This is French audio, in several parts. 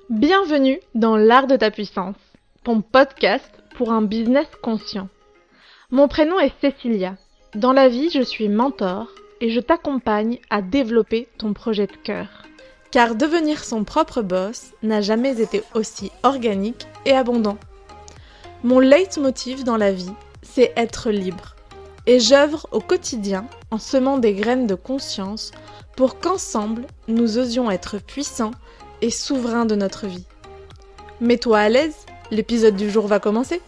Bienvenue dans l'art de ta puissance, ton podcast pour un business conscient. Mon prénom est Cécilia. Dans la vie, je suis mentor et je t'accompagne à développer ton projet de cœur. Car devenir son propre boss n'a jamais été aussi organique et abondant. Mon leitmotiv dans la vie, c'est être libre. Et j'œuvre au quotidien en semant des graines de conscience pour qu'ensemble, nous osions être puissants et souverains de notre vie. Mets-toi à l'aise, l'épisode du jour va commencer.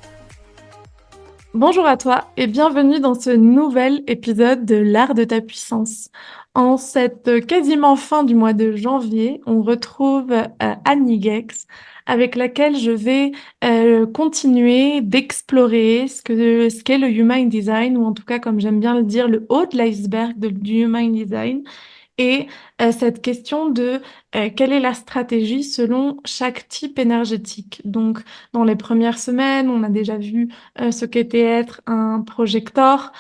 Bonjour à toi et bienvenue dans ce nouvel épisode de l'art de ta puissance. En cette quasiment fin du mois de janvier, on retrouve Annie Gex avec laquelle je vais continuer d'explorer ce qu'est le Human Design, ou en tout cas, comme j'aime bien le dire, le haut de l'iceberg du Human Design. Et cette question de quelle est la stratégie selon chaque type énergétique. Donc, dans les premières semaines, on a déjà vu ce qu'était être un projecteur.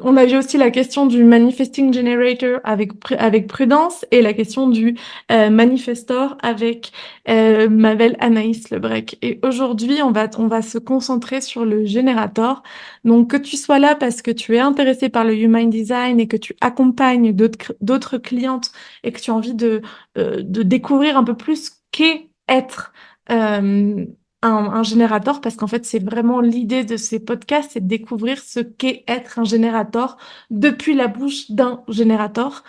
On a vu aussi la question du manifesting generator avec Prudence et la question du manifestor avec ma belle Anaïs Lebrec. Et aujourd'hui, on va se concentrer sur le générateur. Donc, que tu sois là parce que tu es intéressé par le Human Design et que tu accompagnes d'autres clientes et que tu as envie de découvrir un peu plus qu'est être un générateur, parce qu'en fait, c'est vraiment l'idée de ces podcasts, c'est de découvrir ce qu'est être un générateur depuis la bouche d'un générateur.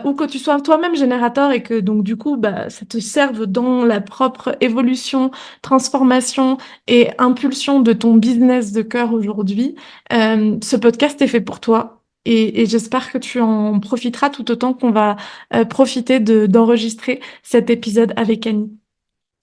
Ou que tu sois toi-même générateur et que donc du coup bah, ça te serve dans la propre évolution, transformation et impulsion de ton business de cœur aujourd'hui. Ce podcast est fait pour toi. Et j'espère que tu en profiteras tout autant qu'on va profiter d'enregistrer cet épisode avec Annie.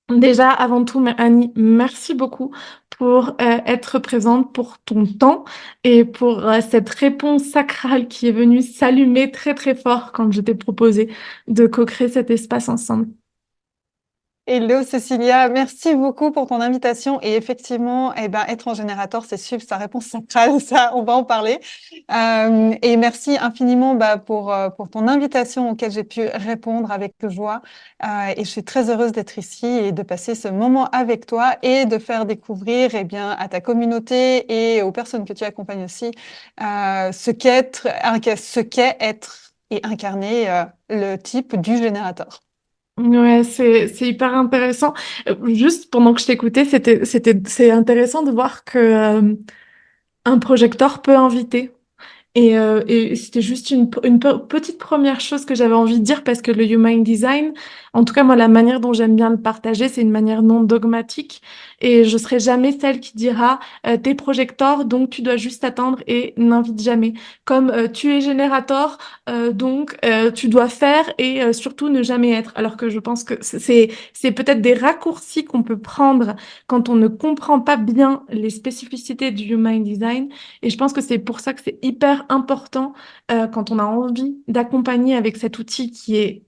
Déjà, avant tout, Annie, merci beaucoup pour être présente, pour ton temps et pour cette réponse sacrale qui est venue s'allumer très très fort quand je t'ai proposé de co-créer cet espace ensemble. Hello Cécilia, merci beaucoup pour ton invitation. Et effectivement, être en générateur, c'est suivre sa réponse centrale, ça, on va en parler. Et merci infiniment pour ton invitation auquel j'ai pu répondre avec joie. Et je suis très heureuse d'être ici et de passer ce moment avec toi et de faire découvrir à ta communauté et aux personnes que tu accompagnes aussi ce qu'est être et incarner le type du générateur. Ouais, c'est hyper intéressant. Juste pendant que je t'écoutais, c'est intéressant de voir que un projecteur peut inviter. Et c'était juste petite première chose que j'avais envie de dire, parce que le Human Design, en tout cas moi la manière dont j'aime bien le partager, c'est une manière non dogmatique, et je serai jamais celle qui dira t'es projecteur donc tu dois juste attendre et n'invite jamais. Comme tu es générateur donc tu dois faire et surtout ne jamais être. Alors que je pense que c'est peut-être des raccourcis qu'on peut prendre quand on ne comprend pas bien les spécificités du Human Design, et je pense que c'est pour ça que c'est hyper important quand on a envie d'accompagner avec cet outil qui est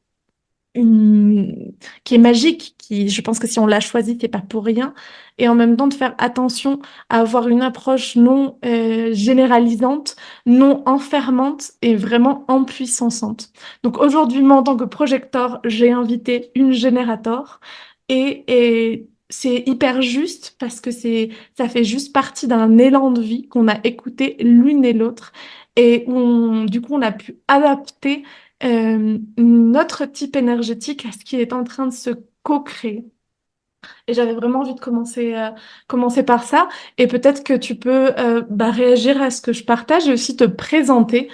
magique, qui, je pense que si on l'a choisi, c'est pas pour rien, et en même temps de faire attention à avoir une approche non généralisante, non enfermante et vraiment empuissançante. Donc aujourd'hui, moi, en tant que projecteur, j'ai invité une générateur, et c'est hyper juste parce que ça fait juste partie d'un élan de vie qu'on a écouté l'une et l'autre, et du coup, on a pu adapter notre type énergétique à ce qui est en train de se co-créer. Et j'avais vraiment envie de commencer par ça. Et peut-être que tu peux réagir à ce que je partage et aussi te présenter.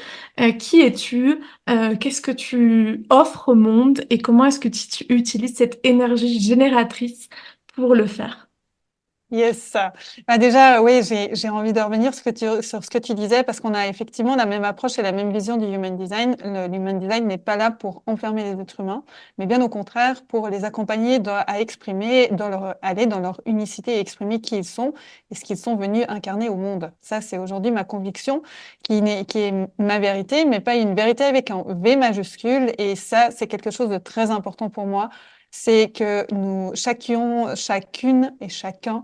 Qui es-tu? Qu'est-ce que tu offres au monde? Et comment est-ce que tu utilises cette énergie génératrice pour le faire? Yes. Déjà, oui, j'ai envie de revenir sur ce que tu disais, parce qu'on a effectivement la même approche et la même vision du Human Design. L'Human Design n'est pas là pour enfermer les êtres humains, mais bien au contraire pour les accompagner à exprimer, aller dans leur unicité et exprimer qui ils sont et ce qu'ils sont venus incarner au monde. Ça, c'est aujourd'hui ma conviction, qui est ma vérité, mais pas une vérité avec un V majuscule. Et ça, c'est quelque chose de très important pour moi. C'est que nous, chacune et chacun,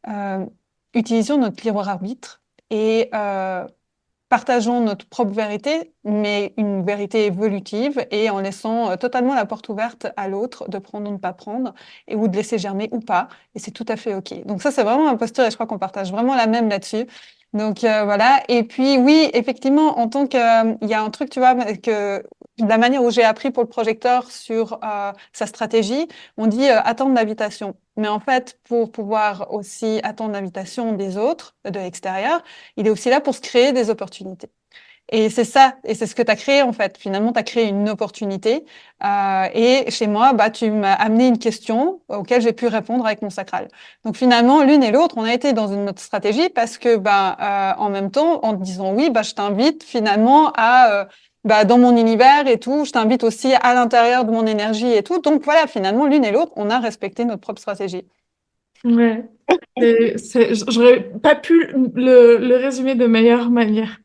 euh, utilisions notre libre arbitre et partageons notre propre vérité, mais une vérité évolutive et en laissant totalement la porte ouverte à l'autre de prendre ou ne pas prendre et ou de laisser germer ou pas. Et c'est tout à fait OK. Donc ça, c'est vraiment ma posture et je crois qu'on partage vraiment la même là-dessus. Donc voilà. Et puis oui, effectivement, en tant que, il y a un truc, tu vois, que de la manière où j'ai appris pour le projecteur sur sa stratégie, on dit attendre l'invitation. Mais en fait, pour pouvoir aussi attendre l'invitation des autres, de l'extérieur, il est aussi là pour se créer des opportunités. Et c'est ça, et c'est ce que tu as créé en fait. Finalement, tu as créé une opportunité. Et chez moi, bah, tu m'as amené une question auquel j'ai pu répondre avec mon sacral. Donc finalement, l'une et l'autre, on a été dans une autre stratégie parce que, bah, en même temps, en te disant oui, bah, je t'invite finalement à, bah, dans mon univers et tout, je t'invite aussi à l'intérieur de mon énergie et tout. Donc voilà, finalement, l'une et l'autre, on a respecté notre propre stratégie. Ouais. J'aurais pas pu le résumer de meilleure manière.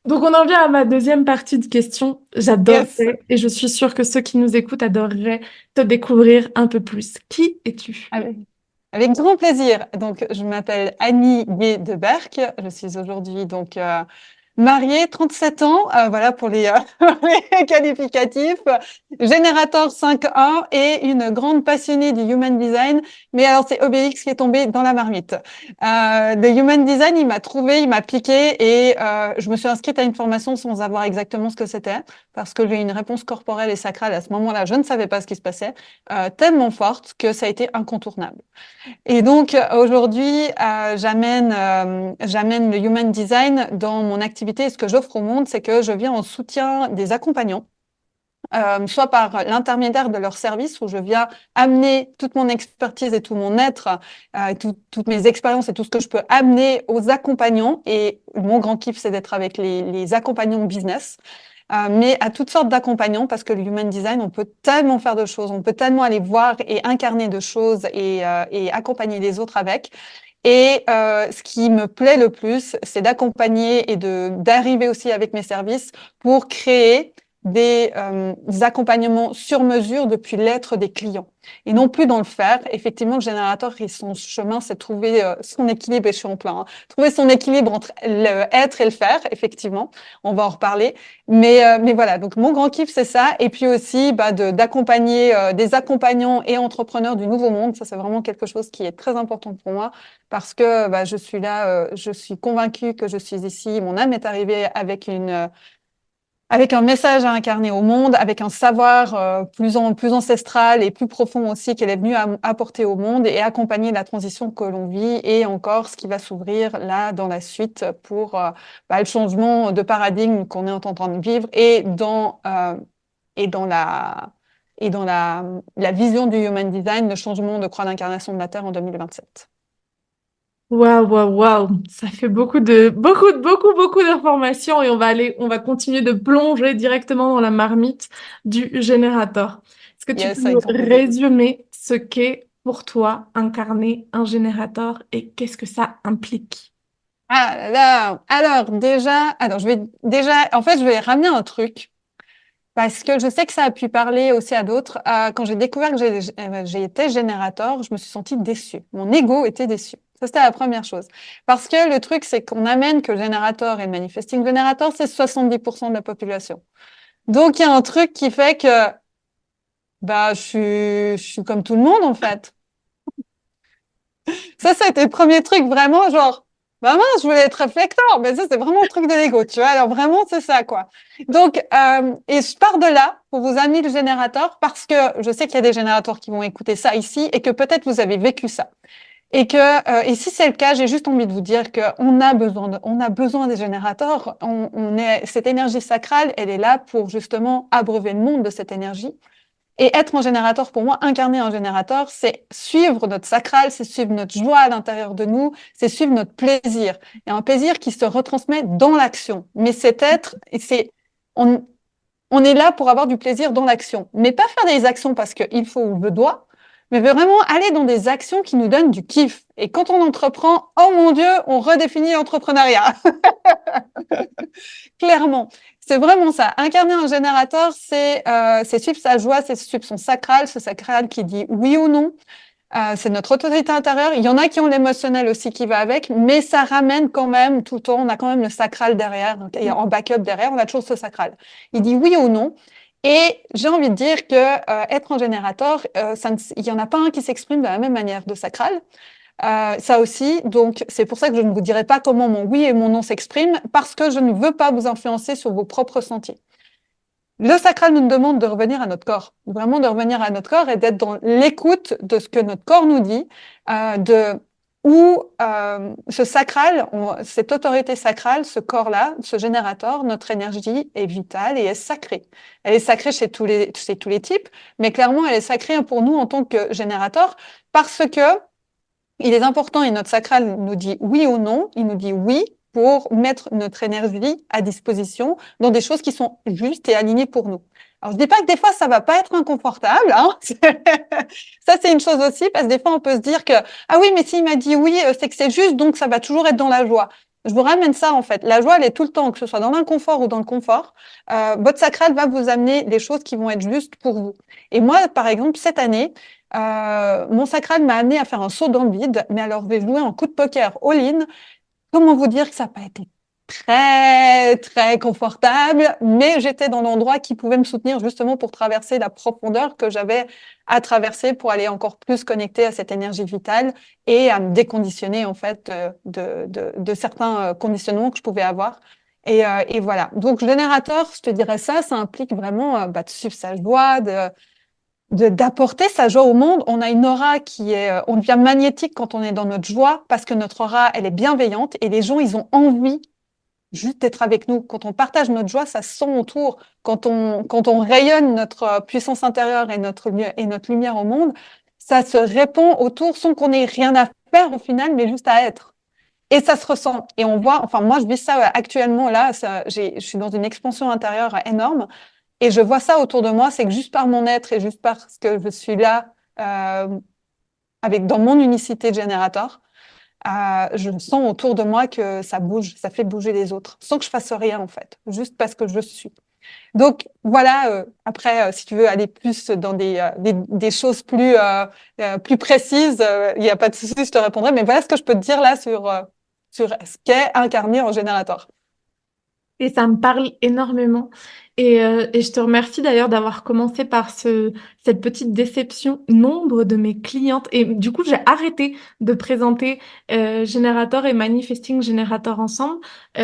Donc, on en vient à ma deuxième partie de question. Yes. J'adorerais, et je suis sûre que ceux qui nous écoutent adoreraient te découvrir un peu plus. Qui es-tu? Avec, avec grand plaisir. Donc, je m'appelle Annie Gué de Berck. Je suis aujourd'hui donc mariée, 37 ans, voilà pour les, les qualificatifs, générateur 5.1 et une grande passionnée du human design. Mais alors, c'est Obélix qui est tombé dans la marmite. Le human design, il m'a trouvé, il m'a piqué et je me suis inscrite à une formation sans avoir exactement ce que c'était parce que j'ai une réponse corporelle et sacrale à ce moment-là. Je ne savais pas ce qui se passait, tellement forte que ça a été incontournable. Et donc aujourd'hui, j'amène le human design dans mon activité. Et ce que j'offre au monde, c'est que je viens en soutien des accompagnants, soit par l'intermédiaire de leur service, où je viens amener toute mon expertise et tout mon être, toutes mes expériences et tout ce que je peux amener aux accompagnants. Et mon grand kiff, c'est d'être avec les accompagnants business. Mais à toutes sortes d'accompagnants, parce que le human design, on peut tellement faire de choses, on peut tellement aller voir et incarner de choses et accompagner les autres avec. Et ce qui me plaît le plus, c'est d'accompagner et d'arriver aussi avec mes services pour créer des accompagnements sur mesure depuis l'être des clients et non plus dans le faire. Effectivement, le générateur, son chemin, c'est trouver son équilibre, et je suis en plein, hein, trouver son équilibre entre le être et le faire, effectivement. On va en reparler. Mais voilà, donc mon grand kiff, c'est ça. Et puis aussi bah, d'accompagner des accompagnants et entrepreneurs du nouveau monde. Ça, c'est vraiment quelque chose qui est très important pour moi parce que bah, je suis là, je suis convaincue que je suis ici. Mon âme est arrivée avec un message à incarner au monde, avec un savoir plus ancestral et plus profond aussi qu'elle est venue apporter au monde et accompagner la transition que l'on vit et encore ce qui va s'ouvrir là dans la suite pour bah, le changement de paradigme qu'on est en train de vivre et dans la vision du Human Design, le changement de croix d'incarnation de la Terre en 2027. Waouh, waouh, waouh. Ça fait beaucoup d'informations et on va continuer de plonger directement dans la marmite du générateur. Est-ce que tu peux Yes, nous avec grand plaisir. résumer ce qu'est pour toi incarner un générateur et qu'est-ce que ça implique? Ah là là. Alors déjà, en fait, je vais ramener un truc. Parce que je sais que ça a pu parler aussi à d'autres. Quand j'ai découvert que j'ai été générateur, je me suis sentie déçue. Mon ego était déçu. Ça, c'était la première chose. Parce que le truc, c'est qu'on amène que le générateur et le manifesting générateur, c'est 70% de la population. Donc, il y a un truc qui fait que, bah, je suis comme tout le monde, en fait. Ça a été le premier truc, vraiment, genre, bah mince, je voulais être réflecteur, mais ça, c'est vraiment le truc de l'ego, tu vois. Alors vraiment, c'est ça, quoi. Donc, et je pars de là pour vous amener le générateur parce que je sais qu'il y a des générateurs qui vont écouter ça ici et que peut-être vous avez vécu ça. Et si c'est le cas, j'ai juste envie de vous dire on a besoin des générateurs. Cette énergie sacrale, elle est là pour justement abreuver le monde de cette énergie. Et être un générateur, pour moi, incarner un générateur, c'est suivre notre sacral, c'est suivre notre joie à l'intérieur de nous, c'est suivre notre plaisir. Et un plaisir qui se retransmet dans l'action. Mais c'est être, et c'est, on est là pour avoir du plaisir dans l'action. Mais pas faire des actions parce qu'il faut ou je dois, mais vraiment aller dans des actions qui nous donnent du kiff. Et quand on entreprend, oh mon Dieu, on redéfinit l'entrepreneuriat. Clairement. C'est vraiment ça. Incarner un générateur, c'est suivre sa joie, c'est suivre son sacral, ce sacral qui dit oui ou non. C'est notre autorité intérieure. Il y en a qui ont l'émotionnel aussi qui va avec, mais ça ramène quand même tout le temps. On a quand même le sacral derrière, et en backup derrière, on a toujours ce sacral. Il dit oui ou non. Et j'ai envie de dire que être en générateur, il y en a pas un qui s'exprime de la même manière de sacral. Ça aussi, donc c'est pour ça que je ne vous dirai pas comment mon oui et mon non s'expriment, parce que je ne veux pas vous influencer sur vos propres sentiers. Le sacral nous demande de revenir à notre corps, vraiment de revenir à notre corps et d'être dans l'écoute de ce que notre corps nous dit, ce sacral, cette autorité sacrale, ce corps-là, ce générateur, notre énergie est vitale et est sacrée. Elle est sacrée chez tous les types, mais clairement, elle est sacrée pour nous en tant que générateur parce que il est important et notre sacral nous dit oui ou non. Il nous dit oui pour mettre notre énergie à disposition dans des choses qui sont justes et alignées pour nous. Alors, je dis pas que des fois, ça va pas être inconfortable, hein. Ça, c'est une chose aussi, parce que des fois, on peut se dire que, ah oui, mais s'il m'a dit oui, c'est que c'est juste, donc ça va toujours être dans la joie. Je vous ramène ça, en fait. La joie, elle est tout le temps, que ce soit dans l'inconfort ou dans le confort. Votre sacral va vous amener des choses qui vont être justes pour vous. Et moi, par exemple, cette année, mon sacral m'a amené à faire un saut dans le vide, mais alors je vais jouer en coup de poker all-in. Comment vous dire que ça n'a pas été très, très confortable, mais j'étais dans l'endroit qui pouvait me soutenir justement pour traverser la profondeur que j'avais à traverser pour aller encore plus connecter à cette énergie vitale et à me déconditionner en fait de certains conditionnements que je pouvais avoir. Et voilà. Donc, générateur, je te dirais ça implique vraiment de suivre sa joie, d'apporter sa joie au monde. On a une aura on devient magnétique quand on est dans notre joie parce que notre aura, elle est bienveillante et les gens, ils ont envie juste d'être avec nous. Quand on partage notre joie, ça se sent autour. Quand on rayonne notre puissance intérieure et notre lumière au monde, ça se répand autour sans qu'on ait rien à faire au final, mais juste à être. Et ça se ressent. Et on voit, enfin, moi, je vis ça actuellement là, je suis dans une expansion intérieure énorme. Et je vois ça autour de moi, c'est que juste par mon être et juste parce que je suis là, dans mon unicité de générateur, je sens autour de moi que ça bouge, ça fait bouger les autres, sans que je fasse rien en fait, juste parce que je suis. Donc voilà, après, si tu veux aller plus dans des choses plus précises, il n'y a pas de souci, je te répondrai, mais voilà ce que je peux te dire là sur ce qu'est incarné en générateur. Et ça me parle énormément. Et je te remercie d'ailleurs d'avoir commencé par cette petite déception. Nombre de mes clientes, et du coup, j'ai arrêté de présenter Générateur et Manifesting Générateur ensemble.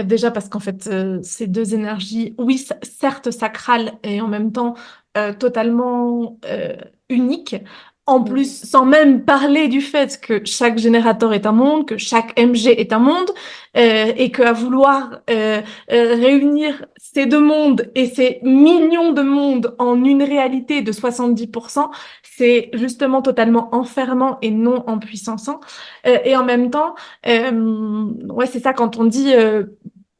Déjà parce qu'en fait, ces deux énergies, oui, certes sacrales et en même temps totalement uniques. En plus, sans même parler du fait que chaque générateur est un monde, que chaque MG est un monde, et qu'à vouloir réunir ces deux mondes et ces millions de mondes en une réalité de 70%, c'est justement totalement enfermant et non empuissançant. Et en même temps, ouais, c'est ça quand on dit...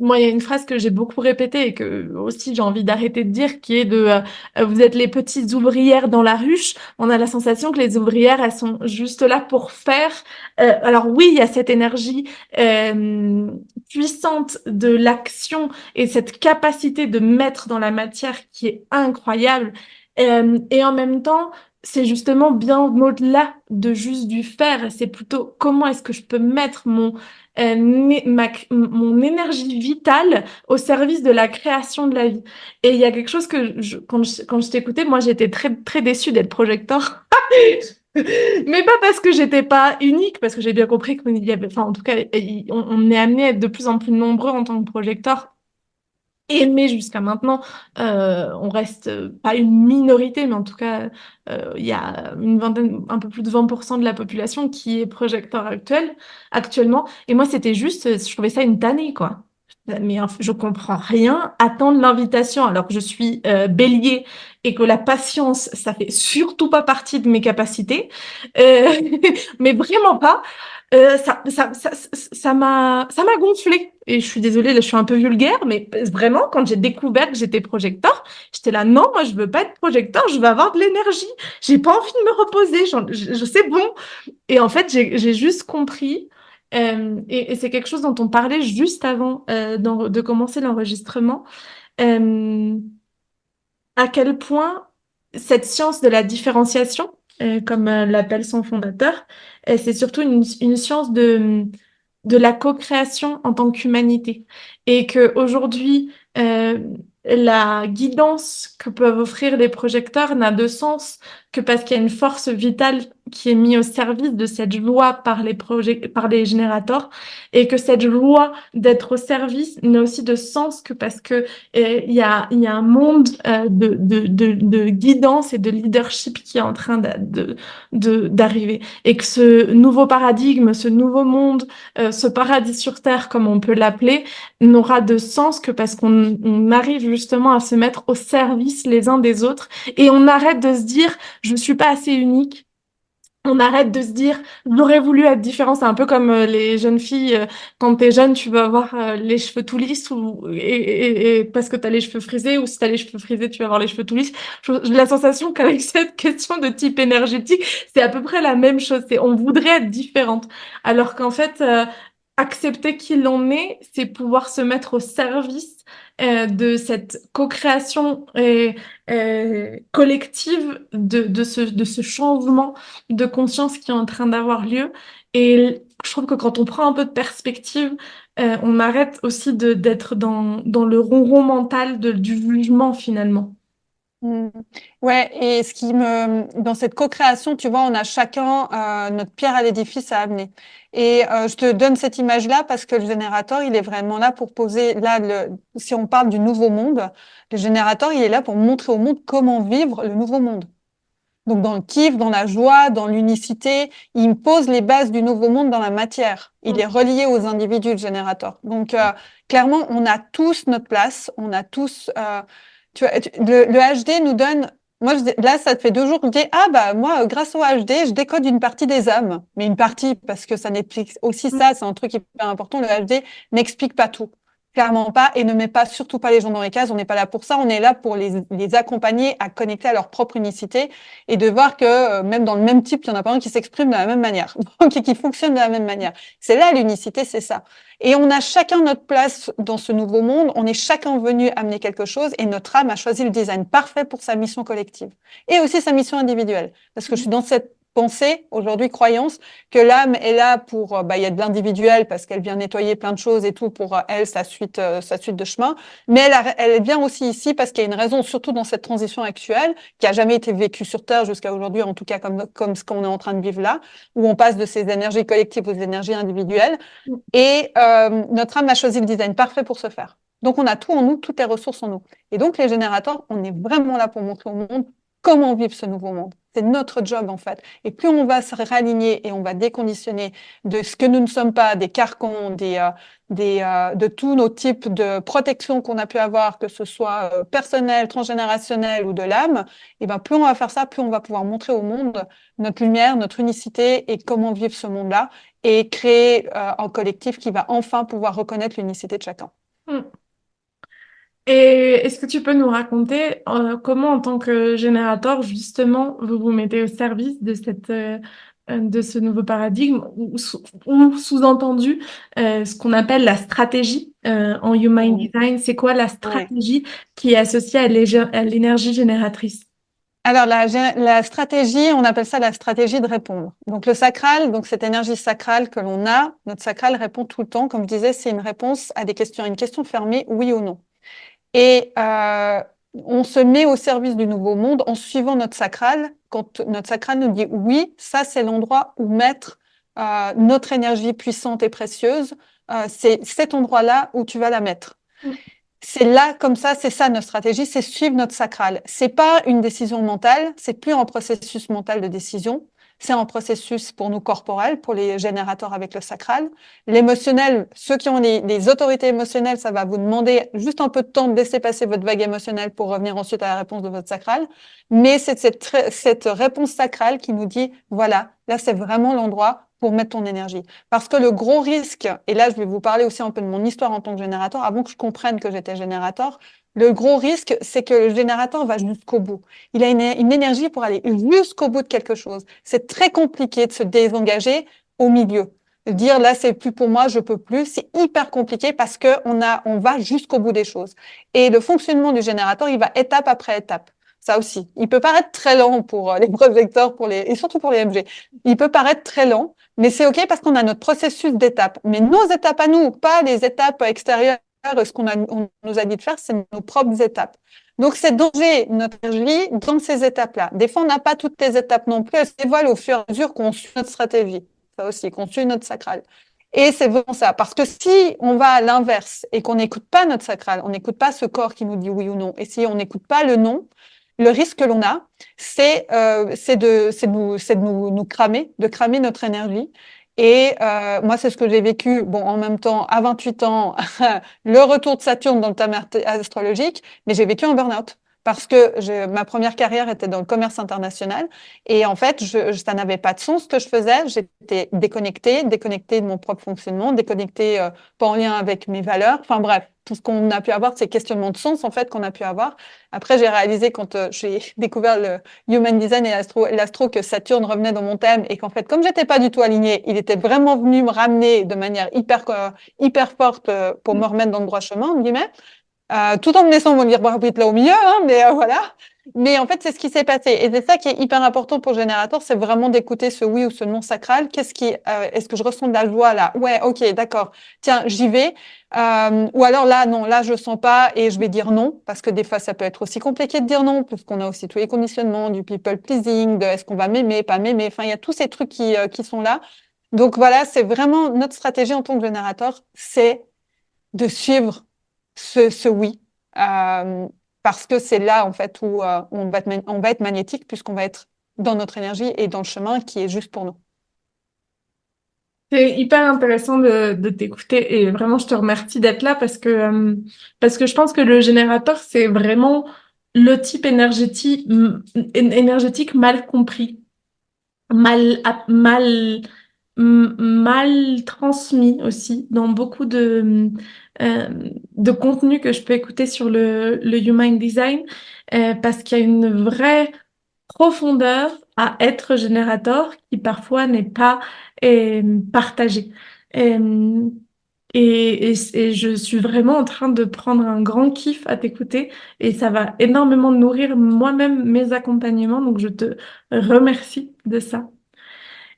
moi, il y a une phrase que j'ai beaucoup répétée et que aussi j'ai envie d'arrêter de dire, qui est vous êtes les petites ouvrières dans la ruche. On a la sensation que les ouvrières, elles sont juste là pour faire. Alors oui, il y a cette énergie puissante de l'action et cette capacité de mettre dans la matière qui est incroyable. Et en même temps, c'est justement bien au-delà de juste du faire. C'est plutôt comment est-ce que je peux mettre mon énergie vitale au service de la création de la vie. Et il y a quelque chose que quand je t'écoutais, moi j'étais très très déçue d'être projecteur. Mais pas parce que j'étais pas unique, parce que j'ai bien compris qu'il y avait, enfin en tout cas, on est amené à être de plus en plus nombreux en tant que projecteurs. Mais jusqu'à maintenant, on reste pas une minorité, mais en tout cas, il y a une vingtaine, un peu plus de 20% de la population qui est projecteur actuellement. Et moi, c'était juste, je trouvais ça une tannée, quoi. Mais je comprends rien. Attendre l'invitation alors que je suis bélier et que la patience, ça fait surtout pas partie de mes capacités. Euh, mais vraiment pas. Ça m'a gonflé. Et je suis désolée, là, je suis un peu vulgaire, mais vraiment, quand j'ai découvert que j'étais projecteur, j'étais là, non, moi, je veux pas être projecteur, je veux avoir de l'énergie. J'ai pas envie de me reposer, je sais bon. Et en fait, j'ai juste compris, et c'est quelque chose dont on parlait juste avant de commencer l'enregistrement, euh, à quel point cette science de la différenciation, comme l'appelle son fondateur. Et c'est surtout une science de la co-création en tant qu'humanité. Et qu'aujourd'hui, la guidance que peuvent offrir les projecteurs n'a de sens que parce qu'il y a une force vitale qui est mise au service de cette joie par par les générateurs, et que cette joie d'être au service n'a aussi de sens que parce que il y a un monde de guidance et de leadership qui est en train d'arriver. Et que ce nouveau paradigme, ce nouveau monde, ce paradis sur Terre, comme on peut l'appeler, n'aura de sens que parce qu'on arrive justement à se mettre au service les uns des autres, et on arrête de se dire, je suis pas assez unique. On arrête de se dire, j'aurais voulu être différent. C'est un peu comme les jeunes filles, quand t'es jeune, tu vas avoir les cheveux tout lisses, et parce que t'as les cheveux frisés, ou si t'as les cheveux frisés, tu vas avoir les cheveux tout lisses. J'ai la sensation qu'avec cette question de type énergétique, c'est à peu près la même chose. C'est, on voudrait être différente. Alors qu'en fait, accepter qui l'on est, c'est pouvoir se mettre au service de cette co-création collective de ce changement de conscience qui est en train d'avoir lieu. Et je trouve que quand on prend un peu de perspective, on arrête aussi d'être dans le ronron mental du jugement finalement. Mm. Ouais, et dans cette co-création, tu vois, on a chacun notre pierre à l'édifice à amener. Et je te donne cette image-là parce que le générateur, il est vraiment là pour poser, si on parle du nouveau monde, le générateur, il est là pour montrer au monde comment vivre le nouveau monde. Donc dans le kiff, dans la joie, dans l'unicité, il pose les bases du nouveau monde dans la matière. Il est relié aux individus, le générateur. Donc clairement, on a tous notre place, on a tous. Le HD nous donne. Moi, là, ça te fait 2 jours que je dis, ah bah moi, grâce au HD, je décode une partie des âmes, mais une partie parce que ça n'explique aussi ça, c'est un truc hyper important. Le HD n'explique pas tout. Clairement pas, et ne met pas, surtout pas les gens dans les cases. On n'est pas là pour ça. On est là pour les accompagner à connecter à leur propre unicité et de voir que même dans le même type, il y en a pas un qui s'exprime de la même manière, donc qui fonctionne de la même manière. C'est là l'unicité, c'est ça. Et on a chacun notre place dans ce nouveau monde. On est chacun venu amener quelque chose, et notre âme a choisi le design parfait pour sa mission collective et aussi sa mission individuelle. Parce que je suis dans cette pensée aujourd'hui, croyance, que l'âme est là pour, il y a de l'individuel parce qu'elle vient nettoyer plein de choses et tout pour elle, sa suite de chemin. Mais elle vient aussi ici parce qu'il y a une raison, surtout dans cette transition actuelle, qui a jamais été vécue sur Terre jusqu'à aujourd'hui, en tout cas comme ce qu'on est en train de vivre là, où on passe de ces énergies collectives aux énergies individuelles. Et notre âme a choisi le design parfait pour ce faire. Donc on a tout en nous, toutes les ressources en nous. Et donc les générateurs, on est vraiment là pour montrer au monde comment vivre ce nouveau monde. C'est notre job en fait. Et plus on va se réaligner et on va déconditionner de ce que nous ne sommes pas, des carcans, de tous nos types de protection qu'on a pu avoir, que ce soit personnel, transgénérationnel ou de l'âme, et ben plus on va faire ça, plus on va pouvoir montrer au monde notre lumière, notre unicité et comment vivre ce monde-là et créer un collectif qui va enfin pouvoir reconnaître l'unicité de chacun. Mm. Et est-ce que tu peux nous raconter comment, en tant que générateur, justement, vous vous mettez au service de de ce nouveau paradigme, ou sous-entendu, ce qu'on appelle la stratégie en Human Mmh. Design? C'est quoi la Ouais. stratégie qui est associée à l'énergie génératrice? Alors la stratégie, on appelle ça la stratégie de répondre. Donc le sacral, donc cette énergie sacrale que l'on a, notre sacral répond tout le temps. Comme je disais, c'est une réponse à des questions, une question fermée, oui ou non. Et on se met au service du nouveau monde en suivant notre sacral. Quand notre sacral nous dit oui, ça c'est l'endroit où mettre notre énergie puissante et précieuse. C'est cet endroit-là où tu vas la mettre. C'est là, comme ça, c'est ça notre stratégie, c'est suivre notre sacral. C'est pas une décision mentale, c'est plus un processus mental de décision, c'est un processus pour nous corporel, pour les générateurs avec le sacral. L'émotionnel, ceux qui ont les autorités émotionnelles, ça va vous demander juste un peu de temps de laisser passer votre vague émotionnelle pour revenir ensuite à la réponse de votre sacral. Mais c'est cette réponse sacrale qui nous dit, voilà, là c'est vraiment l'endroit pour mettre ton énergie. Parce que le gros risque, et là je vais vous parler aussi un peu de mon histoire en tant que générateur, avant que je comprenne que j'étais générateur, le gros risque, c'est que le générateur va jusqu'au bout. Il a une énergie pour aller jusqu'au bout de quelque chose. C'est très compliqué de se désengager au milieu. De dire là, c'est plus pour moi, je peux plus. C'est hyper compliqué parce que on va jusqu'au bout des choses. Et le fonctionnement du générateur, il va étape après étape. Ça aussi. Il peut paraître très lent pour les projecteurs, et surtout pour les MG. Il peut paraître très lent, mais c'est OK parce qu'on a notre processus d'étapes. Mais nos étapes à nous, pas les étapes extérieures, on nous a dit de faire, c'est nos propres étapes. Donc, c'est d'engager notre énergie dans ces étapes-là. Des fois, on n'a pas toutes les étapes non plus. Elles se dévoilent au fur et à mesure qu'on suit notre stratégie. Ça aussi, qu'on suit notre sacral. Et c'est vraiment ça. Parce que si on va à l'inverse et qu'on n'écoute pas notre sacral, on n'écoute pas ce corps qui nous dit oui ou non, et si on n'écoute pas le non, le risque que l'on a, c'est de nous cramer, de cramer notre énergie. Et moi, c'est ce que j'ai vécu, bon, en même temps, à 28 ans, le retour de Saturne dans le thème astrologique, mais j'ai vécu en burn-out. Parce que ma première carrière était dans le commerce international et en fait, ça n'avait pas de sens ce que je faisais. J'étais déconnectée de mon propre fonctionnement, déconnectée, pas en lien avec mes valeurs. Enfin bref, tout ce qu'on a pu avoir, ces questionnements de sens en fait qu'on a pu avoir. Après, j'ai réalisé quand j'ai découvert le Human Design et l'astro que Saturne revenait dans mon thème et qu'en fait, comme j'étais pas du tout alignée, il était vraiment venu me ramener de manière hyper forte pour me remettre dans le droit chemin, entre guillemets. Tout en me laissant mon libre arbitre là au milieu, hein, mais voilà. Mais en fait, c'est ce qui s'est passé. Et c'est ça qui est hyper important pour le générateur, c'est vraiment d'écouter ce oui ou ce non sacral. Est-ce que je ressens de la joie là? Ouais, ok, d'accord. Tiens, j'y vais. Ou alors là, non, là, je sens pas et je vais dire non, parce que des fois, ça peut être aussi compliqué de dire non, puisqu'on a aussi tous les conditionnements du people pleasing, de est-ce qu'on va m'aimer, pas m'aimer. Enfin, il y a tous ces trucs qui sont là. Donc voilà, c'est vraiment notre stratégie en tant que générateur, c'est de suivre ce oui, parce que c'est là en fait où on va être magnétique puisqu'on va être dans notre énergie et dans le chemin qui est juste pour nous. C'est hyper intéressant de t'écouter et vraiment je te remercie d'être là parce que je pense que le générateur c'est vraiment le type énergétique mal compris, mal transmis aussi dans beaucoup euh, de contenu que je peux écouter sur le Human Design parce qu'il y a une vraie profondeur à être générateur qui parfois n'est pas partagée. Euh, et je suis vraiment en train de prendre un grand kiff à t'écouter et ça va énormément nourrir moi-même mes accompagnements, donc je te remercie de ça.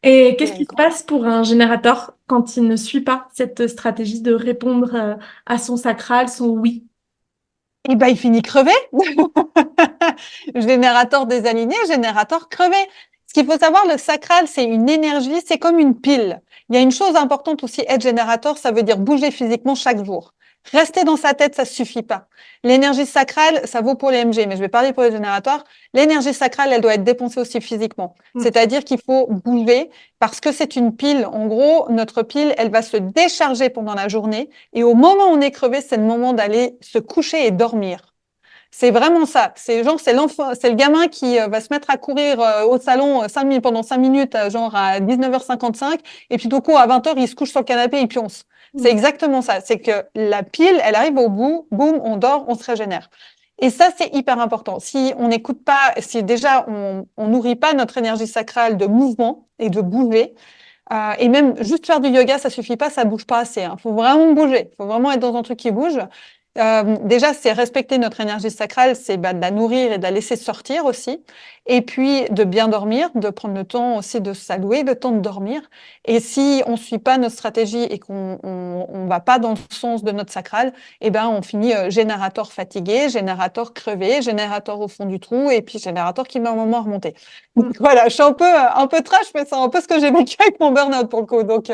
Et qu'est-ce qui Avec se grand- passe pour un générateur quand il ne suit pas cette stratégie de répondre à son sacral, son oui? Et ben il finit crevé. Générateur désaligné, générateur crevé. Ce qu'il faut savoir, le sacral, c'est une énergie, c'est comme une pile. Il y a une chose importante aussi, être générateur, ça veut dire bouger physiquement chaque jour. Rester dans sa tête, ça suffit pas. L'énergie sacrale, ça vaut pour les MG, mais je vais parler pour les générateurs. L'énergie sacrale, elle doit être dépensée aussi physiquement. Mm. C'est-à-dire qu'il faut bouger parce que c'est une pile. En gros, notre pile, elle va se décharger pendant la journée et au moment où on est crevé, c'est le moment d'aller se coucher et dormir. C'est vraiment ça. C'est genre, c'est l'enfant, c'est le gamin qui va se mettre à courir au salon 5 minutes, pendant 5 minutes, genre à 19h55, et puis du coup, à 20h, il se couche sur le canapé et pionce. C'est Mm. exactement ça. C'est que la pile, elle arrive au bout, boum, on dort, on se régénère. Et ça, c'est hyper important. Si on n'écoute pas, si déjà on nourrit pas notre énergie sacrale de mouvement et de bouger, et même juste faire du yoga, ça suffit pas, ça bouge pas assez. Il faut vraiment bouger. Il faut vraiment être dans un truc qui bouge. Déjà, c'est respecter notre énergie sacrale, c'est de la nourrir et de la laisser sortir aussi. Et puis, de bien dormir, de prendre le temps aussi de s'allouer le temps de dormir. Et si on suit pas notre stratégie et qu'on va pas dans le sens de notre sacral, eh ben, on finit générateur fatigué, générateur crevé, générateur au fond du trou et puis générateur qui met un moment à remonter. Donc, voilà, je suis un peu trash, mais c'est un peu ce que j'ai vécu avec mon burn-out pour le coup. Donc,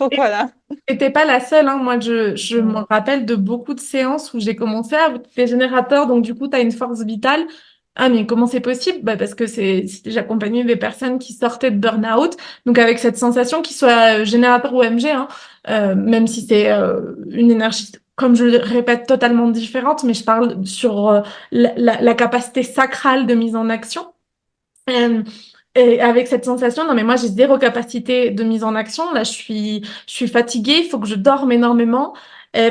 donc voilà. Et t'es pas la seule, hein. Moi, je me rappelle de beaucoup de séances où j'ai commencé à t'es générateur, donc du coup, tu as une force vitale. Ah, mais comment c'est possible? Bah, parce que j'ai accompagné des personnes qui sortaient de burn-out, donc avec cette sensation qu'ils soient générateur ou MG, hein, même si c'est une énergie, comme je le répète, totalement différente, mais je parle sur la capacité sacrale de mise en action. Euh, et avec cette sensation, non mais moi j'ai zéro capacité de mise en action. Là, je suis fatiguée. Il faut que je dorme énormément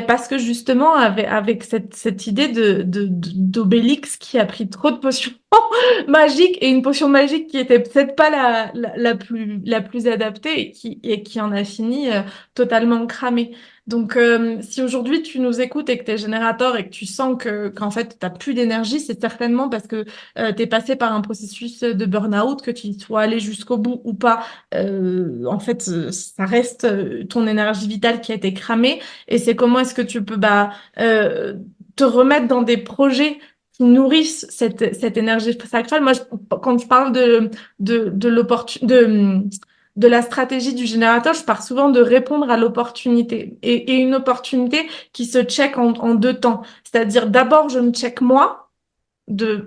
parce que justement avec cette idée d'Obélix qui a pris trop de potions magiques et une potion magique qui était peut-être pas la plus adaptée et qui en a fini totalement cramée. Donc, si aujourd'hui tu nous écoutes et que tu es générateur et que tu sens qu'en fait tu n'as plus d'énergie, c'est certainement parce que tu es passé par un processus de burn-out, que tu sois allé jusqu'au bout ou pas. En fait, ça reste ton énergie vitale qui a été cramée. Et c'est comment est-ce que tu peux euh, te remettre dans des projets qui nourrissent cette énergie sacrale. Moi, quand je parle de de la stratégie du générateur, je pars souvent de répondre à l'opportunité et une opportunité qui se check en deux temps. C'est-à-dire, d'abord, je me check moi,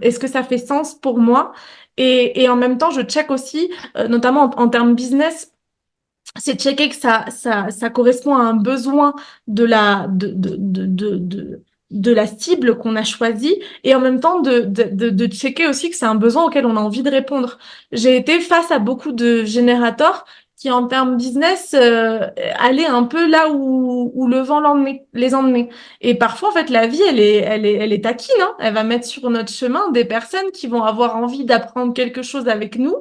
est-ce que ça fait sens pour moi? Et en même temps, je check aussi, notamment en termes business, c'est checker que ça correspond à un besoin de la cible qu'on a choisie et en même temps de checker aussi que c'est un besoin auquel on a envie de répondre. J'ai été face à beaucoup de générateurs qui, en termes business, allaient un peu là où le vent les emmenait. Et parfois, en fait, la vie, elle est taquine, hein. Elle va mettre sur notre chemin des personnes qui vont avoir envie d'apprendre quelque chose avec nous,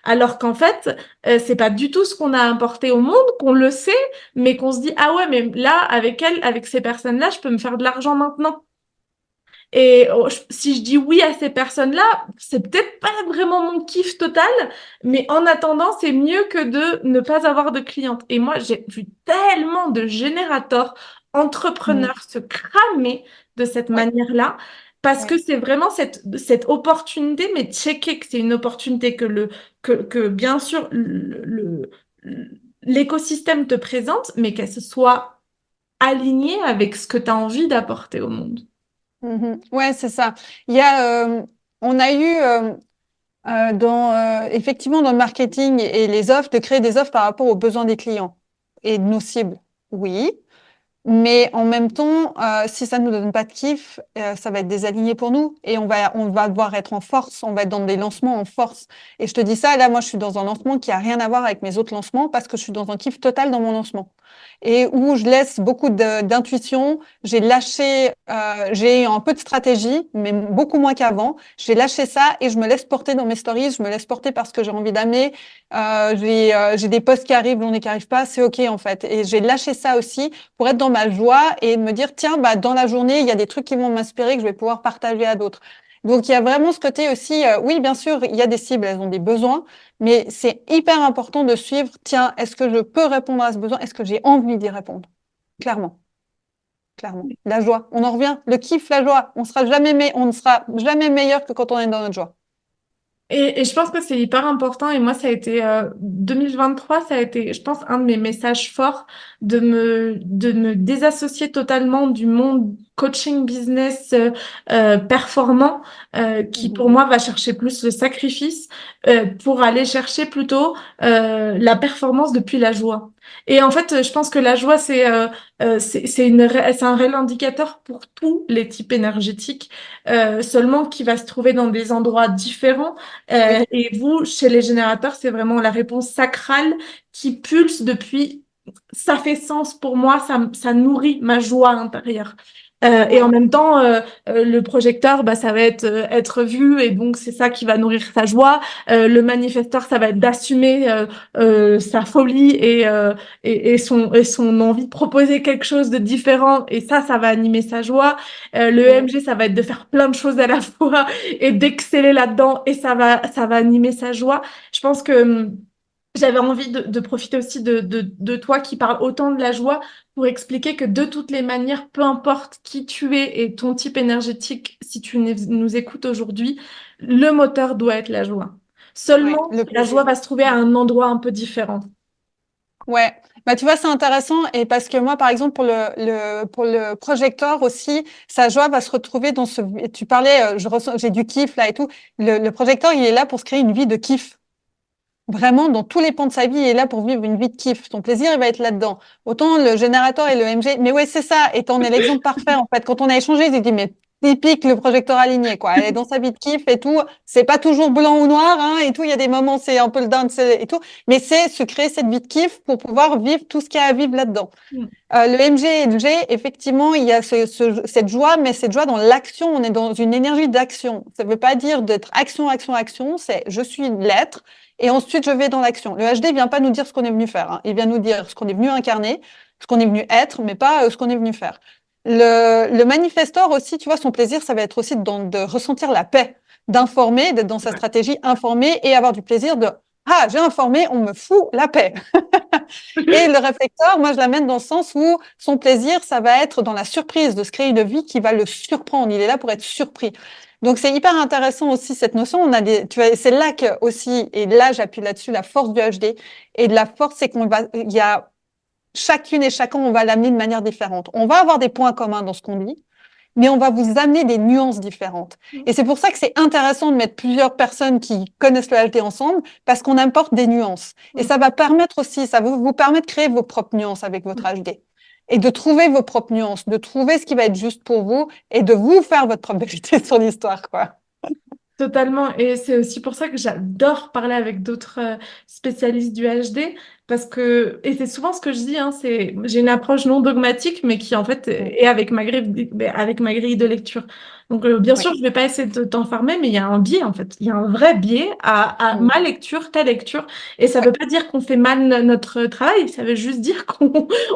alors qu'en fait, c'est pas du tout ce qu'on a apporté au monde, qu'on le sait, mais qu'on se dit, ah ouais, mais là, avec ces personnes-là, je peux me faire de l'argent maintenant. Et si je dis oui à ces personnes-là, c'est peut-être pas vraiment mon kiff total, mais en attendant, c'est mieux que de ne pas avoir de clientes. Et moi, j'ai vu tellement de générateurs, Mm. entrepreneurs se cramer de cette Ouais, manière-là, parce ouais. que c'est vraiment cette opportunité, mais checker que c'est une opportunité que bien sûr, l'écosystème te présente, mais qu'elle se soit alignée avec ce que tu as envie d'apporter au monde. Mhm. Ouais, c'est ça. Il y a, on a eu effectivement dans le marketing et les offres, de créer des offres par rapport aux besoins des clients et de nos cibles. Oui. Mais en même temps, si ça ne nous donne pas de kiff, ça va être désaligné pour nous et on va devoir être en force, on va être dans des lancements en force. Et je te dis ça, là, moi, je suis dans un lancement qui a rien à voir avec mes autres lancements parce que je suis dans un kiff total dans mon lancement et où je laisse beaucoup d'intuition. J'ai lâché, j'ai un peu de stratégie, mais beaucoup moins qu'avant. J'ai lâché ça et je me laisse porter dans mes stories, je me laisse porter par ce que j'ai envie d'amener. J'ai des posts qui arrivent, qui arrivent pas, c'est OK en fait. Et j'ai lâché ça aussi pour être dans ma joie et me dire, tiens, bah, dans la journée, il y a des trucs qui vont m'inspirer que je vais pouvoir partager à d'autres. Donc, il y a vraiment ce côté aussi, oui, bien sûr, il y a des cibles, elles ont des besoins, mais c'est hyper important de suivre, tiens, est-ce que je peux répondre à ce besoin? Est-ce que j'ai envie d'y répondre? Clairement, clairement. La joie, on en revient, le kiff, la joie. On ne sera jamais meilleur que quand on est dans notre joie. Et je pense que c'est hyper important. Et moi, ça a été 2023, ça a été, je pense, un de mes messages forts de me désassocier totalement du monde coaching business performant, qui pour Mhm. moi va chercher plus le sacrifice pour aller chercher plutôt la performance depuis la joie. Et en fait, je pense que la joie, c'est un réel indicateur pour tous les types énergétiques, seulement qui va se trouver dans des endroits différents. Oui. Et vous, chez les générateurs, c'est vraiment la réponse sacrale qui pulse depuis. Ça fait sens pour moi, ça nourrit ma joie intérieure. Et en Ouais. même temps, le projecteur, bah, ça va être vu et donc c'est ça qui va nourrir sa joie. Le manifesteur, ça va être d'assumer sa folie et son envie de proposer quelque chose de différent et ça va animer sa joie. Le Mm. EMG, ça va être de faire plein de choses à la fois et d'exceller là-dedans et ça va animer sa joie. Je pense que j'avais envie de profiter aussi de toi qui parle autant de la joie pour expliquer que de toutes les manières, peu importe qui tu es et ton type énergétique, si tu nous écoutes aujourd'hui, le moteur doit être la joie. Ouais, Seulement, le la joie plaisir. va se trouver à un endroit un peu différent. Ouais, bah tu vois, c'est intéressant et parce que moi, par exemple, pour le projecteur aussi, sa joie va se retrouver dans ce. Tu parlais, j'ai du kiff là et tout. Le projecteur, il est là pour se créer une vie de kiff. Vraiment, dans tous les pans de sa vie, il est là pour vivre une vie de kiff. Ton plaisir, il va être là-dedans. Autant le générateur et le MG. Mais ouais, c'est ça. Et t'en es l'exemple parfait, en fait. Quand on a échangé, j'ai dit, mais typique le projecteur aligné, quoi. Elle est dans sa vie de kiff et tout. C'est pas toujours blanc ou noir, hein, et tout. Il y a des moments, c'est un peu le down et tout. Mais c'est se créer cette vie de kiff pour pouvoir vivre tout ce qu'il y a à vivre là-dedans. Mm. Le MG et le G, effectivement, il y a cette joie, mais cette joie dans l'action. On est dans une énergie d'action. Ça ne veut pas dire d'être action, action, action. C'est je suis l'être et ensuite je vais dans l'action. Le HD vient pas nous dire ce qu'on est venu faire. Hein. Il vient nous dire ce qu'on est venu incarner. ce qu'on est venu être, mais pas ce qu'on est venu faire. Le manifestor aussi, tu vois, son plaisir, ça va être aussi de ressentir la paix, d'informer, d'être dans sa stratégie, informer et avoir du plaisir de ah, j'ai informé, on me fout la paix. Et le réflecteur, moi, je l'amène dans le sens où son plaisir, ça va être dans la surprise, de se créer une vie qui va le surprendre. Il est là pour être surpris. Donc, c'est hyper intéressant aussi cette notion. On a tu vois, c'est là que aussi, et là, j'appuie là-dessus, la force du HD. Et de la force, c'est il y a chacune et chacun, on va l'amener de manière différente. On va avoir des points communs dans ce qu'on dit, mais on va vous amener des nuances différentes. Et c'est pour ça que c'est intéressant de mettre plusieurs personnes qui connaissent le HD ensemble, parce qu'on apporte des nuances. Et ça va permettre aussi, ça va vous permettre de créer vos propres nuances avec votre HD. Et de trouver vos propres nuances, de trouver ce qui va être juste pour vous et de vous faire votre propre vérité sur l'histoire, quoi. Totalement. Et c'est aussi pour ça que j'adore parler avec d'autres spécialistes du HD parce que, et c'est souvent ce que je dis, hein, j'ai une approche non dogmatique, mais qui en fait est avec ma grille de lecture. Donc, bien sûr, Oui. je vais pas essayer de t'enfermer, mais il y a un biais, en fait. Il y a un vrai biais à ma lecture, ta lecture. Et ça veut pas dire qu'on fait mal notre travail. Ça veut juste dire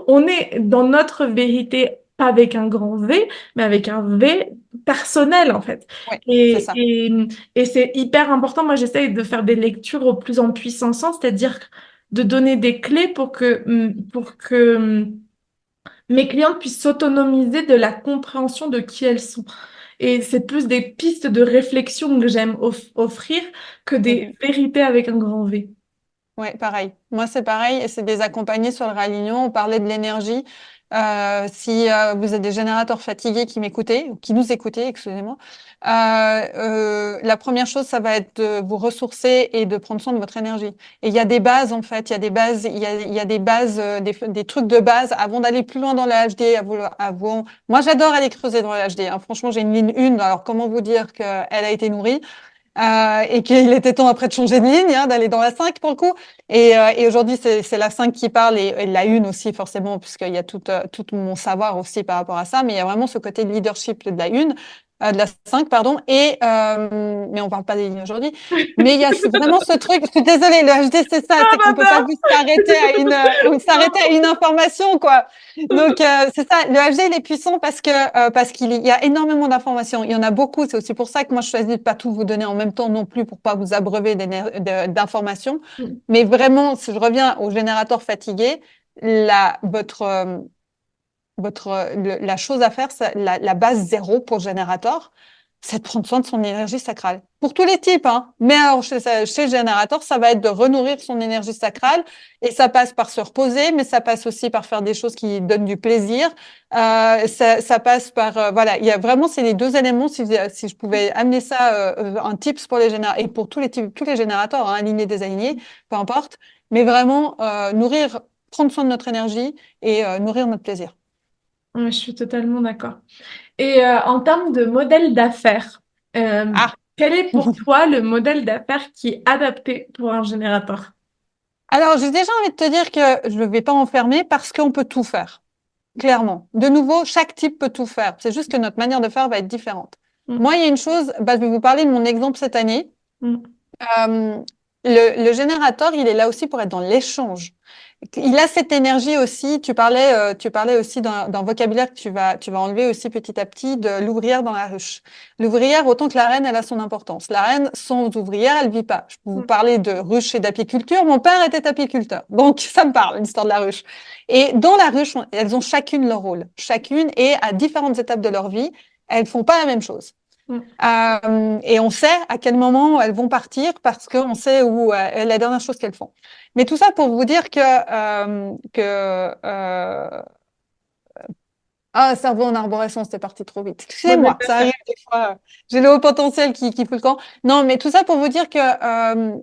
on est dans notre vérité, pas avec un grand V, mais avec un V personnel, en fait. Oui, c'est Et, ça. et, et c'est hyper important. Moi, j'essaye de faire des lectures au plus en puissance, c'est-à-dire de donner des clés pour que mes clientes puissent s'autonomiser de la compréhension de qui elles sont. Et c'est plus des pistes de réflexion que j'aime offrir que des vérités avec un grand V. Oui, pareil. Moi, c'est pareil. Et c'est des accompagnés sur le réalignement. On parlait de l'énergie. Si vous êtes des générateurs fatigués qui m'écoutez, ou qui nous écoutez, excusez-moi, la première chose, ça va être de vous ressourcer et de prendre soin de votre énergie. Et il y a des bases, en fait. Il y a des bases, il y a des bases, des trucs de base avant d'aller plus loin dans le HD. Moi, j'adore aller creuser dans le HD. Hein. Franchement, j'ai une ligne 1. Alors, comment vous dire qu'elle a été nourrie? Et qu'il était temps après de changer de ligne, hein, d'aller dans la 5 pour le coup. Et aujourd'hui, c'est la 5 qui parle et la 1 aussi, forcément, puisqu'il y a tout mon savoir aussi par rapport à ça. Mais il y a vraiment ce côté leadership de la 1, de la 5, pardon. Mais on parle pas des lignes aujourd'hui. Mais il y a vraiment ce truc, je suis désolée, le HD, c'est ça, c'est qu'on peut pas juste s'arrêter à une information, quoi. Donc, c'est ça, le HD, il est puissant parce qu'il y a énormément d'informations. Il y en a beaucoup. C'est aussi pour ça que moi, je choisis de pas tout vous donner en même temps non plus pour pas vous abreuver d'informations. Mais vraiment, si je reviens au générateur fatigué, la chose à faire, la base zéro pour le générateur, c'est de prendre soin de son énergie sacrale. Pour tous les types, hein. Mais alors, chez le générateur, ça va être de renourrir son énergie sacrale et ça passe par se reposer, mais ça passe aussi par faire des choses qui donnent du plaisir. Ça passe par, voilà, il y a vraiment, c'est les deux éléments. Si je pouvais amener ça, un tips pour les générateurs et pour tous les types, tous les générateurs, hein, alignés, désalignés, peu importe. Mais vraiment, prendre soin de notre énergie et nourrir notre plaisir. Ouais, je suis totalement d'accord. Et en termes de modèle d'affaires, euh, Ah! quel est pour toi le modèle d'affaires qui est adapté pour un générateur? Alors, j'ai déjà envie de te dire que je ne vais pas enfermer parce qu'on peut tout faire. Clairement. De nouveau, chaque type peut tout faire. C'est juste que notre manière de faire va être différente. Mm. Moi, il y a une chose, je vais vous parler de mon exemple cette année. Mm. Euh, le générateur, il est là aussi pour être dans l'échange. Il a cette énergie aussi. Tu parlais aussi d'un vocabulaire que tu vas enlever aussi petit à petit de l'ouvrière dans la ruche. L'ouvrière, autant que la reine, elle a son importance. La reine, sans ouvrière, elle vit pas. Je peux vous parler de ruche et d'apiculture. Mon père était apiculteur. Donc, ça me parle, l'histoire de la ruche. Et dans la ruche, elles ont chacune leur rôle. Chacune, et à différentes étapes de leur vie, elles font pas la même chose. Et on sait à quel moment elles vont partir parce qu'on sait où la dernière chose qu'elles font. Mais tout ça pour vous dire cerveau en arborescence, c'est parti trop vite. Modèle Excusez-moi, ça d'affaires. arrive des fois. J'ai le haut potentiel qui fout le camp. Non, mais tout ça pour vous dire que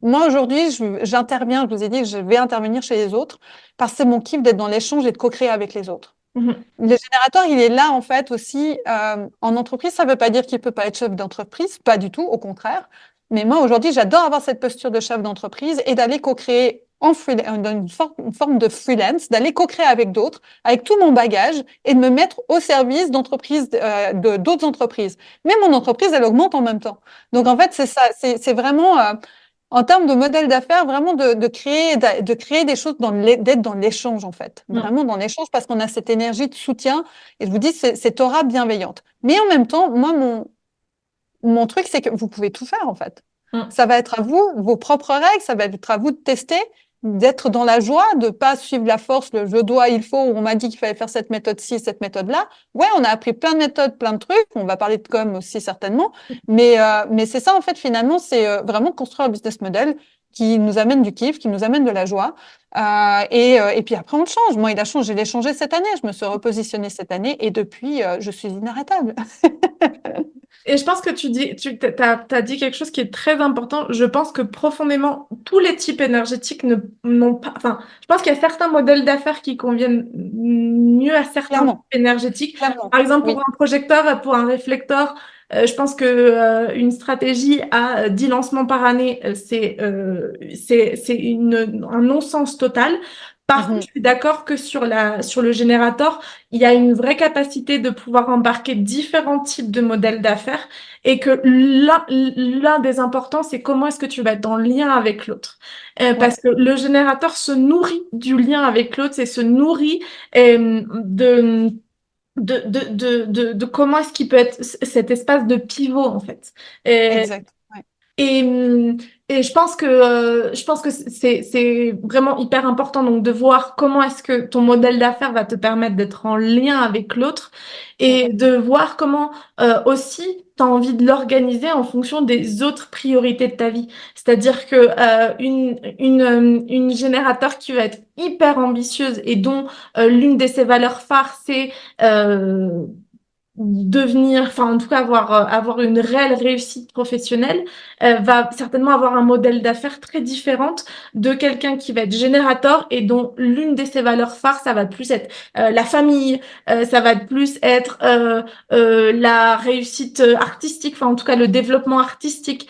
moi aujourd'hui, j'interviens. Je vous ai dit que je vais intervenir chez les autres parce que c'est mon kiff d'être dans l'échange et de co-créer avec les autres. Mhm. Le générateur, il est là en fait aussi en entreprise. Ça ne veut pas dire qu'il peut pas être chef d'entreprise, pas du tout, au contraire. Mais moi aujourd'hui, j'adore avoir cette posture de chef d'entreprise et d'aller co-créer dans une forme de freelance, d'aller co-créer avec d'autres, avec tout mon bagage et de me mettre au service d'entreprises, de d'autres entreprises. Mais mon entreprise, elle augmente en même temps. Donc en fait, c'est ça, c'est vraiment En termes de modèle d'affaires, vraiment de créer des choses d'être dans l'échange, en fait. Vraiment dans l'échange parce qu'on a cette énergie de soutien et je vous dis, cette aura bienveillante. Mais en même temps, moi, mon truc, c'est que vous pouvez tout faire, en fait. Ça va être à vous, vos propres règles, ça va être à vous de tester, d'être dans la joie, de pas suivre la force, le je dois, il faut, ou on m'a dit qu'il fallait faire cette méthode-ci, cette méthode-là. Ouais, on a appris plein de méthodes, plein de trucs. On va parler de com aussi, certainement. Mais c'est ça, en fait, finalement, c'est vraiment construire un business model qui nous amène du kiff, qui nous amène de la joie. Et puis après, on le change. Moi, je l'ai changé cette année. Je me suis repositionnée cette année et depuis, je suis inarrêtable. Et je pense que t'as dit quelque chose qui est très important. Je pense que profondément, tous les types énergétiques n'ont pas, enfin, je pense qu'il y a certains modèles d'affaires qui conviennent mieux à certains types Clairement, énergétiques. clairement. Par exemple, pour Oui. un projecteur, pour un réflecteur, je pense que une stratégie à 10 lancements par année, un non-sens total. Par contre, Mhm. je suis d'accord que sur le générateur, il y a une vraie capacité de pouvoir embarquer différents types de modèles d'affaires et que l'un des importants, c'est comment est-ce que tu vas être en lien avec l'autre. Ouais, Parce que le générateur se nourrit du lien avec l'autre et se nourrit de comment est-ce qu'il peut être cet espace de pivot, en fait. exact. Ouais. Et, et je pense que c'est vraiment hyper important donc de voir comment est-ce que ton modèle d'affaires va te permettre d'être en lien avec l'autre Mm. et de voir comment aussi tu as envie de l'organiser en fonction des autres priorités de ta vie. C'est-à-dire que une générateur qui va être hyper ambitieuse et dont l'une de ses valeurs phares, c'est devenir, enfin en tout cas avoir une réelle réussite professionnelle, va certainement avoir un modèle d'affaires très différent de quelqu'un qui va être générateur et dont l'une de ses valeurs phares, ça va plus être la famille, ça va plus être la réussite artistique, enfin en tout cas le développement artistique.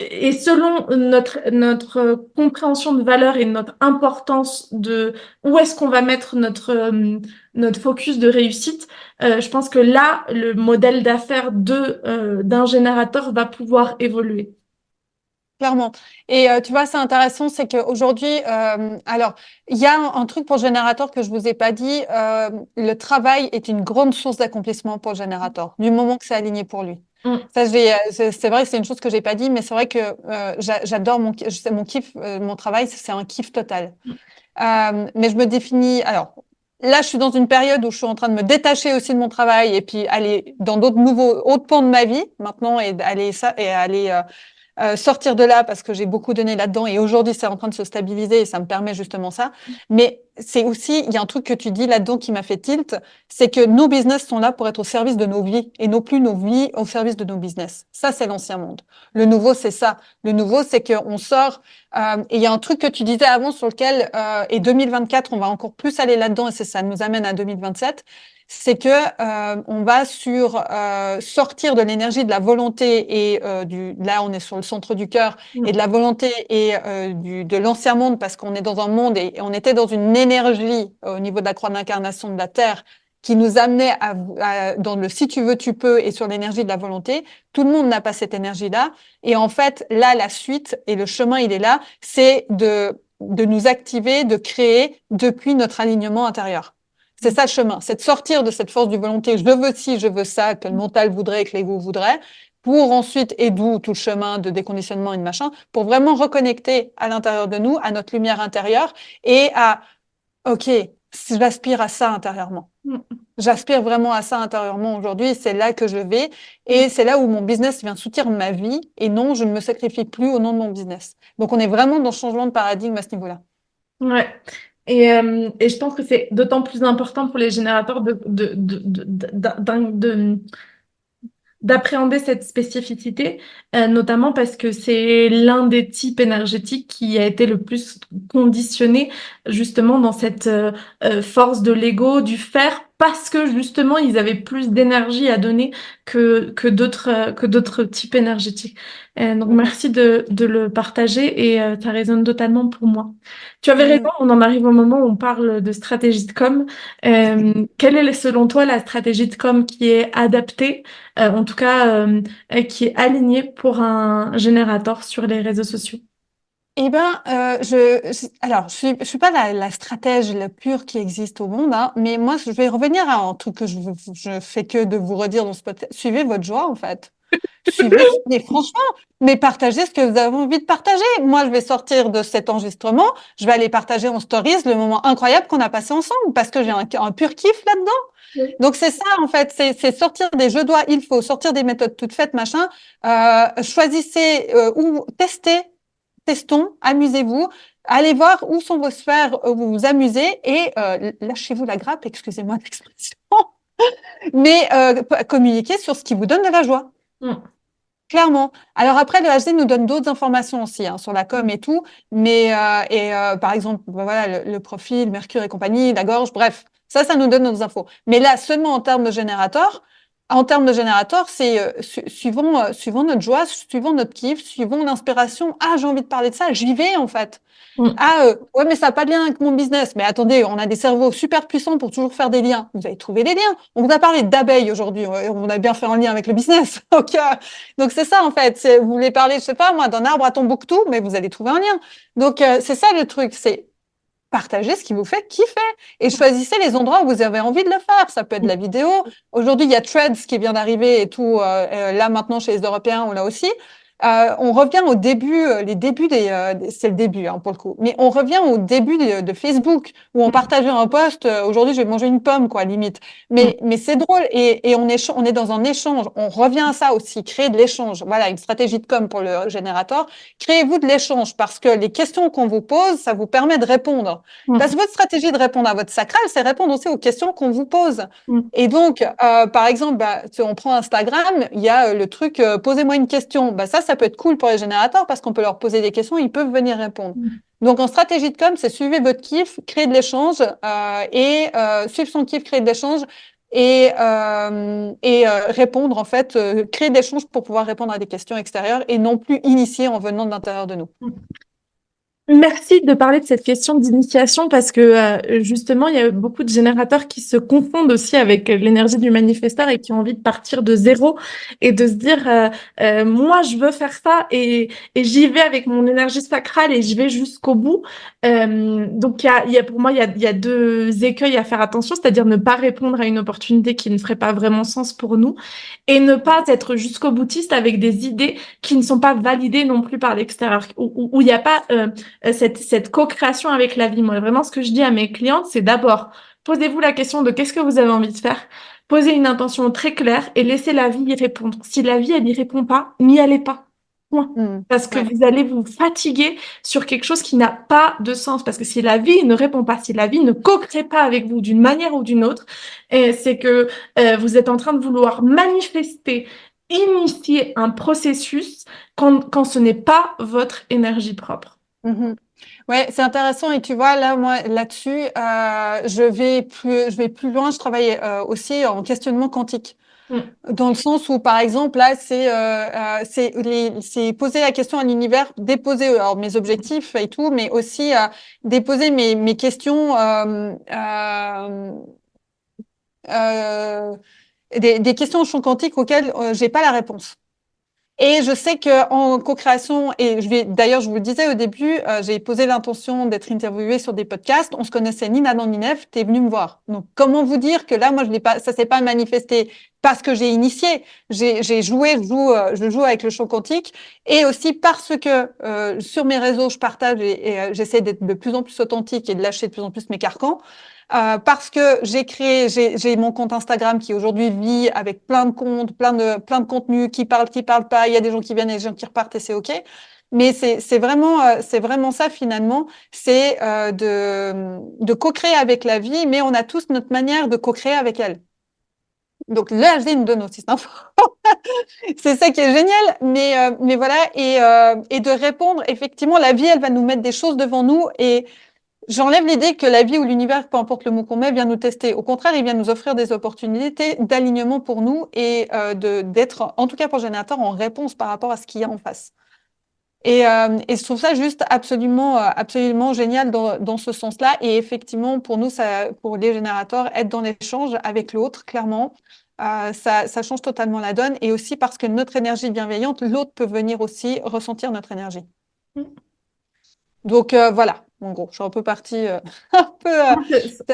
Et selon notre compréhension de valeur et notre importance de où est-ce qu'on va mettre notre focus de réussite, je pense que là, le modèle d'affaires d'un générateur va pouvoir évoluer. Clairement. Et tu vois, c'est intéressant, c'est qu'aujourd'hui, alors, il y a un truc pour le générateur que je vous ai pas dit. Le travail est une grande source d'accomplissement pour le générateur, du moment que c'est aligné pour lui. Mm. Ça, c'est vrai que c'est une chose que j'ai pas dit, mais c'est vrai que j'adore mon kiff, mon travail, c'est un kiff total. Mais je me définis. Alors, là, je suis dans une période où je suis en train de me détacher aussi de mon travail et puis aller dans d'autres nouveaux autres pans de ma vie maintenant et aller sortir de là parce que j'ai beaucoup donné là-dedans et aujourd'hui c'est en train de se stabiliser et ça me permet justement ça. Mais c'est aussi, il y a un truc que tu dis là-dedans qui m'a fait tilt, c'est que nos business sont là pour être au service de nos vies et non plus nos vies au service de nos business. Ça, c'est l'ancien monde. Le nouveau, c'est ça. Le nouveau, c'est qu'on sort, et il y a un truc que tu disais avant sur lequel, et 2024, on va encore plus aller là-dedans et c'est ça nous amène à 2027, c'est que on va sur sortir de l'énergie de la volonté et là on est sur le centre du cœur et de la volonté et de l'ancien monde parce qu'on est dans un monde et on était dans une énergie au niveau de la croix d'incarnation de la terre qui nous amenait dans le si tu veux tu peux et sur l'énergie de la volonté. Tout le monde n'a pas cette énergie là et en fait là la suite et le chemin il est là, c'est de nous activer, de créer depuis notre alignement intérieur. C'est ça le chemin, c'est de sortir de cette force du volonté. Je veux ci, je veux ça, que le mental voudrait, que l'ego voudrait, pour ensuite, et d'où tout le chemin de déconditionnement et de machin, pour vraiment reconnecter à l'intérieur de nous, à notre lumière intérieure et à, OK, j'aspire à ça intérieurement. J'aspire vraiment à ça intérieurement aujourd'hui, c'est là que je vais et c'est là où mon business vient soutenir ma vie et non, je ne me sacrifie plus au nom de mon business. Donc on est vraiment dans le changement de paradigme à ce niveau-là. Ouais. Et je pense que c'est d'autant plus important pour les générateurs d'appréhender cette spécificité, notamment parce que c'est l'un des types énergétiques qui a été le plus conditionné justement dans cette force de l'ego, du faire, parce que justement ils avaient plus d'énergie à donner que d'autres types énergétiques. Donc merci de le partager et ça résonne totalement pour moi. Tu avais raison, Mm. on en arrive au moment où on parle de stratégie de com. Quelle est selon toi la stratégie de com qui est adaptée, en tout cas qui est alignée pour un générateur sur les réseaux sociaux? Alors, je suis pas la stratège la pure qui existe au monde, hein, mais moi, je vais revenir à un truc que je fais que de vous redire dans ce podcast. Suivez votre joie, en fait. Suivez, mais franchement, mais partagez ce que vous avez envie de partager. Moi, je vais sortir de cet enregistrement, je vais aller partager en stories le moment incroyable qu'on a passé ensemble parce que j'ai un pur kiff là-dedans. Oui. Donc, c'est ça, en fait, c'est sortir des je dois, il faut, sortir des méthodes toutes faites, machin. Choisissez ou testons, amusez-vous, allez voir où sont vos sphères où vous vous amusez et lâchez-vous la grappe, excusez-moi l'expression, mais communiquez sur ce qui vous donne de la joie. Mm. Clairement. Alors après, le HD nous donne d'autres informations aussi hein, sur la com et tout, mais par exemple, ben voilà, le profil, Mercure et compagnie, la gorge, bref, ça nous donne nos infos. Mais là, seulement en termes de générateur, c'est suivant notre joie, suivant notre kiff, suivant l'inspiration. Ah, j'ai envie de parler de ça, j'y vais en fait. Mm. Ah, ouais, mais ça n'a pas de lien avec mon business. Mais attendez, on a des cerveaux super puissants pour toujours faire des liens. Vous avez trouvé les liens. On vous a parlé d'abeilles aujourd'hui. On a bien fait un lien avec le business. Donc, c'est ça, en fait. Vous voulez parler, je sais pas, moi, d'un arbre à Tombouctou, mais vous allez trouver un lien. Donc, c'est ça le truc. C'est partagez ce qui vous fait kiffer et choisissez les endroits où vous avez envie de le faire. Ça peut être de la vidéo. Aujourd'hui, il y a Threads qui vient d'arriver et tout. Là, maintenant, chez les Européens, on l'a aussi. On revient au début, les débuts c'est le début hein, pour le coup, mais on revient au début de Facebook où on partageait un post. Aujourd'hui, je vais manger une pomme, quoi, limite. Mais c'est drôle et on est dans un échange. On revient à ça aussi, créer de l'échange. Voilà, une stratégie de com pour le générateur. Créez-vous de l'échange parce que les questions qu'on vous pose, ça vous permet de répondre. Parce que votre stratégie de répondre à votre sacral, c'est répondre aussi aux questions qu'on vous pose. Et donc, par exemple, si on prend Instagram, il y a le truc posez-moi une question. Ça peut être cool pour les générateurs parce qu'on peut leur poser des questions, ils peuvent venir répondre. Donc, en stratégie de com, c'est suivez votre kiff, créer de l'échange suivre son kiff, créer de l'échange répondre en fait, créer de l'échange pour pouvoir répondre à des questions extérieures et non plus initier en venant de l'intérieur de nous. Merci de parler de cette question d'initiation parce que justement, il y a beaucoup de générateurs qui se confondent aussi avec l'énergie du manifesteur et qui ont envie de partir de zéro et de se dire moi, je veux faire ça et j'y vais avec mon énergie sacrale et je vais jusqu'au bout. Donc, pour moi, il y a deux écueils à faire attention, c'est-à-dire ne pas répondre à une opportunité qui ne ferait pas vraiment sens pour nous et ne pas être jusqu'au boutiste avec des idées qui ne sont pas validées non plus par l'extérieur, où il n'y a pas cette co-création avec la vie. Moi, vraiment, ce que je dis à mes clientes, c'est d'abord, posez-vous la question de qu'est-ce que vous avez envie de faire, posez une intention très claire et laissez la vie y répondre. Si la vie, elle n'y répond pas, n'y allez pas. Point. Parce que vous allez vous fatiguer sur quelque chose qui n'a pas de sens. Parce que si la vie ne répond pas, si la vie ne co-crée pas avec vous d'une manière ou d'une autre, c'est que vous êtes en train de vouloir manifester, initier un processus quand ce n'est pas votre énergie propre. Ouais, c'est intéressant et tu vois là moi là-dessus je vais plus loin, je travaille aussi en questionnement quantique. Dans le sens où par exemple là c'est poser la question à l'univers, déposer alors mes objectifs et tout, mais aussi déposer mes questions des questions au champ quantique auxquelles j'ai pas la réponse. Et je sais que en co-création, et d'ailleurs, je vous le disais au début, j'ai posé l'intention d'être interviewée sur des podcasts. On se connaissait ni Nadan ni Nef, t'es venu me voir. Donc, comment vous dire que là, moi, ça s'est pas manifesté parce que j'ai initié. J'ai joué, je joue avec le champ quantique et aussi parce que sur mes réseaux, je partage et j'essaie d'être de plus en plus authentique et de lâcher de plus en plus mes carcans. Parce que j'ai mon compte Instagram qui aujourd'hui vit avec plein de comptes, plein de contenus qui parlent pas. Il y a des gens qui viennent et des gens qui repartent et c'est ok. Mais c'est vraiment ça finalement, c'est de co-créer avec la vie, mais on a tous notre manière de co-créer avec elle. Donc le HD nous donne aussi cette info. C'est ça qui est génial, mais voilà et de répondre effectivement, la vie elle va nous mettre des choses devant nous et j'enlève l'idée que la vie ou l'univers, peu importe le mot qu'on met, vient nous tester. Au contraire, il vient nous offrir des opportunités d'alignement pour nous et d'être, en tout cas pour le générateur, en réponse par rapport à ce qu'il y a en face. Et je trouve ça juste absolument génial dans ce sens-là. Et effectivement, pour nous, pour les générateurs, être dans l'échange avec l'autre, clairement, ça change totalement la donne. Et aussi parce que notre énergie bienveillante, l'autre peut venir aussi ressentir notre énergie. Donc voilà, en gros, je suis un peu partie, un peu, Ok,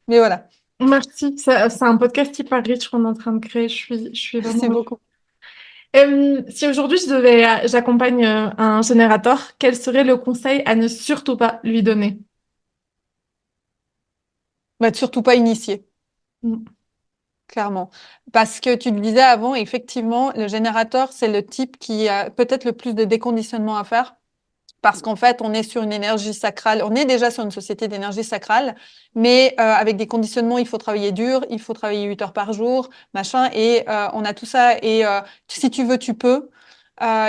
mais voilà. merci. C'est un podcast hyper riche qu'on est en train de créer. Je suis Merci vraiment. beaucoup. Si aujourd'hui j'accompagne un générateur, quel serait le conseil à ne surtout pas lui donner? Bah, surtout pas initié. Mm. Clairement. Parce que tu le disais avant, effectivement, le générateur, c'est le type qui a peut-être le plus de déconditionnement à faire. Parce qu'en fait, on est sur une énergie sacrale. On est déjà sur une société d'énergie sacrale, mais avec des conditionnements, il faut travailler dur, il faut travailler 8 heures par jour, machin. Et on a tout ça. Et si tu veux, tu peux.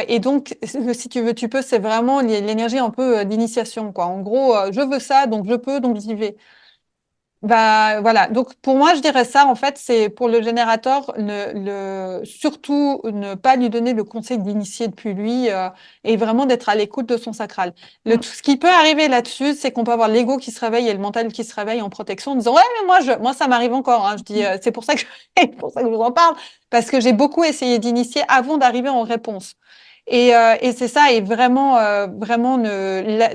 Et donc, si tu veux, tu peux, c'est vraiment l'énergie un peu d'initiation, quoi. En gros, je veux ça, donc je peux, donc j'y vais. Bah voilà. Donc pour moi, je dirais ça. En fait, c'est pour le générateur, surtout ne pas lui donner le conseil d'initier depuis lui et vraiment d'être à l'écoute de son sacral. Mm. Ce qui peut arriver là-dessus, c'est qu'on peut avoir l'ego qui se réveille et le mental qui se réveille en protection, en disant ouais, mais moi ça m'arrive encore. Hein. Je dis c'est pour ça que c'est pour ça que je vous en parle parce que j'ai beaucoup essayé d'initier avant d'arriver en réponse. Et c'est ça, et vraiment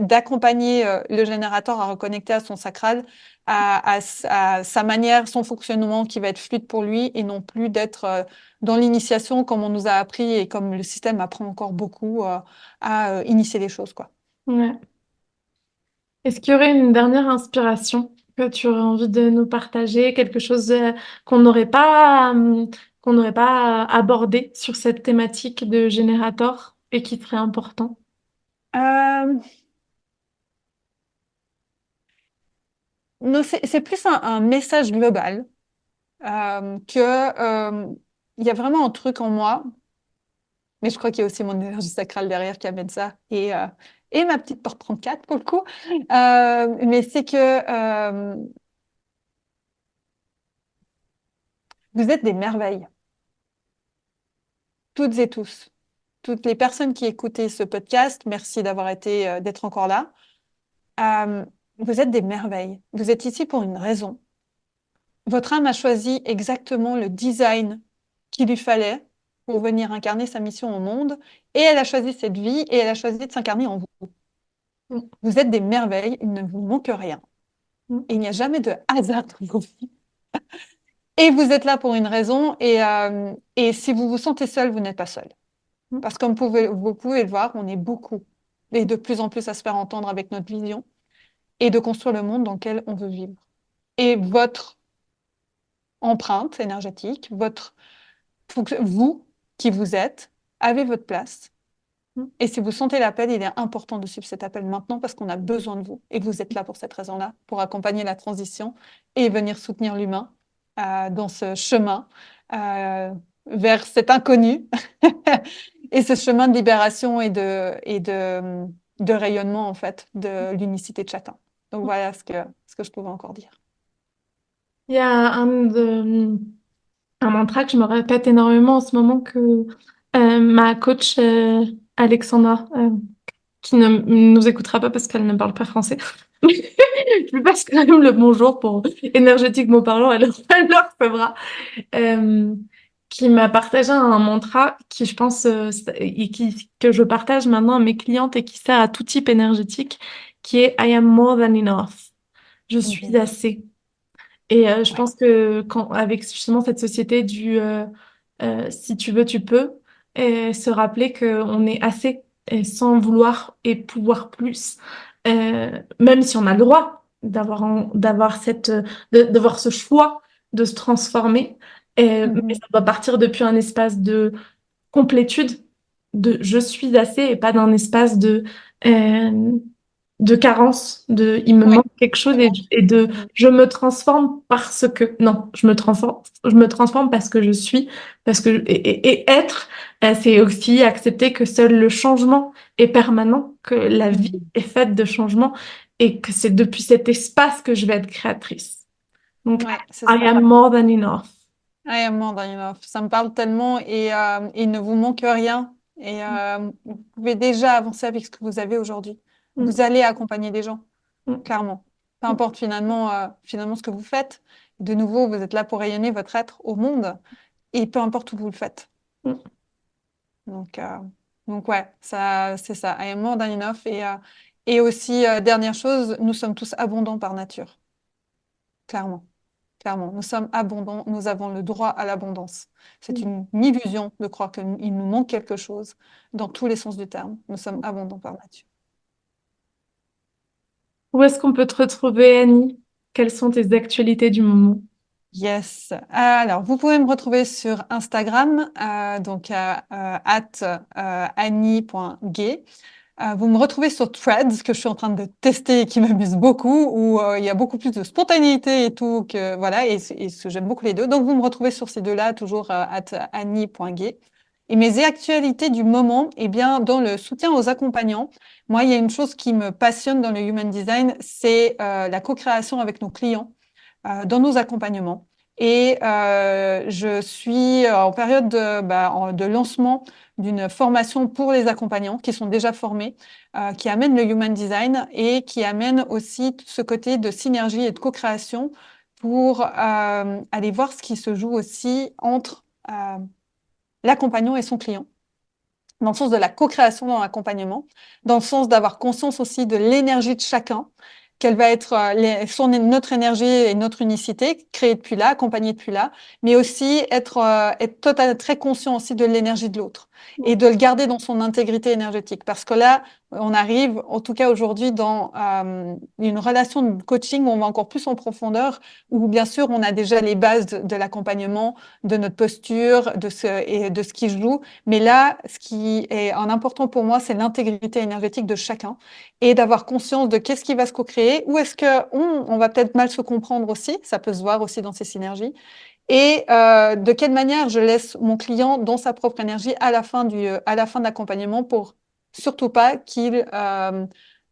d'accompagner le générateur à reconnecter à son sacral à sa manière, son fonctionnement qui va être fluide pour lui et non plus d'être dans l'initiation comme on nous a appris et comme le système apprend encore beaucoup à initier les choses, quoi. Ouais. Est-ce qu'il y aurait une dernière inspiration que tu aurais envie de nous partager, quelque chose qu'on n'aurait pas, qu'on n'aurait pas abordé sur cette thématique de générateur et qui serait important? Euh, non, c'est plus un message global que il y a vraiment un truc en moi, mais je crois qu'il y a aussi mon énergie sacrale derrière qui amène ça et ma petite porte 34 pour le coup. Mais c'est que vous êtes des merveilles, toutes et tous. Toutes les personnes qui écoutaient ce podcast, merci d'avoir été, d'être encore là. Euh, vous êtes des merveilles. Vous êtes ici pour une raison. Votre âme a choisi exactement le design qu'il lui fallait pour venir incarner sa mission au monde. Et elle a choisi cette vie et elle a choisi de s'incarner en vous. Mm. Vous êtes des merveilles, il ne vous manque rien. Mm. Et il n'y a jamais de hasard dans vos vies. Et vous êtes là pour une raison. Et si vous vous sentez seul, vous n'êtes pas seul. Mm. Parce que comme vous pouvez le voir, on est beaucoup et de plus en plus à se faire entendre avec notre vision et de construire le monde dans lequel on veut vivre. Et votre empreinte énergétique, vous qui vous êtes, avez votre place. Mm. Et si vous sentez l'appel, il est important de suivre cet appel maintenant parce qu'on a besoin de vous. Et vous êtes là pour cette raison-là, pour accompagner la transition et venir soutenir l'humain dans ce chemin vers cet inconnu et ce chemin de libération de rayonnement, en fait, de l'unicité de chacun. Donc voilà ce que je pouvais encore dire. Il y a un mantra que je me répète énormément en ce moment que ma coach Alexandra, qui ne nous écoutera pas parce qu'elle ne parle pas français, je lui passe quand même le bonjour pour énergétiquement parlant, elle le recevra, euh, qui m'a partagé un mantra qui, je pense, que je partage maintenant à mes clientes et qui sert à tout type énergétique, qui est I am more than enough. Je suis Mhm. assez. Et je Ouais. pense que avec justement cette société si tu veux, tu peux, et se rappeler qu'on est assez et sans vouloir et pouvoir plus, même si on a le droit d'avoir de voir ce choix de se transformer, mais Mhm. ça doit partir depuis un espace de complétude, de je suis assez et pas d'un espace euh, de carence, de il me Ouais, manque quelque chose exactement. et de Mhm. je me transforme parce que non, je me transforme parce que je suis, parce que et être, c'est aussi accepter que seul le changement est permanent, que la vie Mhm. est faite de changements et que c'est depuis cet espace que je vais être créatrice. Donc, Ouais, c'est I ça. am more than enough. I am more than enough. Ça me parle tellement et il ne vous manque rien. Et vous pouvez déjà avancer avec ce que vous avez aujourd'hui. Mm, Vous allez accompagner des gens, mm, clairement. Peu mm, importe finalement ce que vous faites. De nouveau, vous êtes là pour rayonner votre être au monde et peu importe où vous le faites. mm. Donc, euh, donc ouais, ça, c'est ça. I am more than enough. Et aussi, dernière chose, nous sommes tous abondants par nature, clairement. Clairement, nous sommes abondants, nous avons le droit à l'abondance. C'est une illusion de croire qu'il nous manque quelque chose dans tous les sens du terme. Nous sommes abondants par nature. Où est-ce qu'on peut te retrouver, Annie? Quelles sont tes actualités du moment? Yes. Alors, vous pouvez me retrouver sur Instagram, donc @annie.gay. Vous me retrouvez sur Threads, que je suis en train de tester et qui m'amuse beaucoup, où il y a beaucoup plus de spontanéité et tout, que voilà, et j'aime beaucoup les deux. Donc, vous me retrouvez sur ces deux-là, toujours @annie.gay. Et mes actualités du moment, eh bien, dans le soutien aux accompagnants, moi, il y a une chose qui me passionne dans le Human Design, c'est la co-création avec nos clients dans nos accompagnements. Et je suis en période de lancement d'une formation pour les accompagnants qui sont déjà formés, qui amène le Human Design et qui amène aussi tout ce côté de synergie et de co-création pour aller voir ce qui se joue aussi entre l'accompagnant et son client, dans le sens de la co-création dans l'accompagnement, dans le sens d'avoir conscience aussi de l'énergie de chacun, quelle va être notre énergie et notre unicité, créée depuis là, accompagnée depuis là, mais aussi être très conscient aussi de l'énergie de l'autre et de le garder dans son intégrité énergétique. Parce que là, on arrive, en tout cas aujourd'hui, dans une relation de coaching où on va encore plus en profondeur, où bien sûr, on a déjà les bases de l'accompagnement, de notre posture, et de ce qui joue. Mais là, ce qui est en important pour moi, c'est l'intégrité énergétique de chacun et d'avoir conscience de qu'est-ce qui va se co-créer, où est-ce que on va peut-être mal se comprendre aussi, ça peut se voir aussi dans ces synergies, et de quelle manière je laisse mon client dans sa propre énergie à la fin de l'accompagnement pour surtout pas qu'il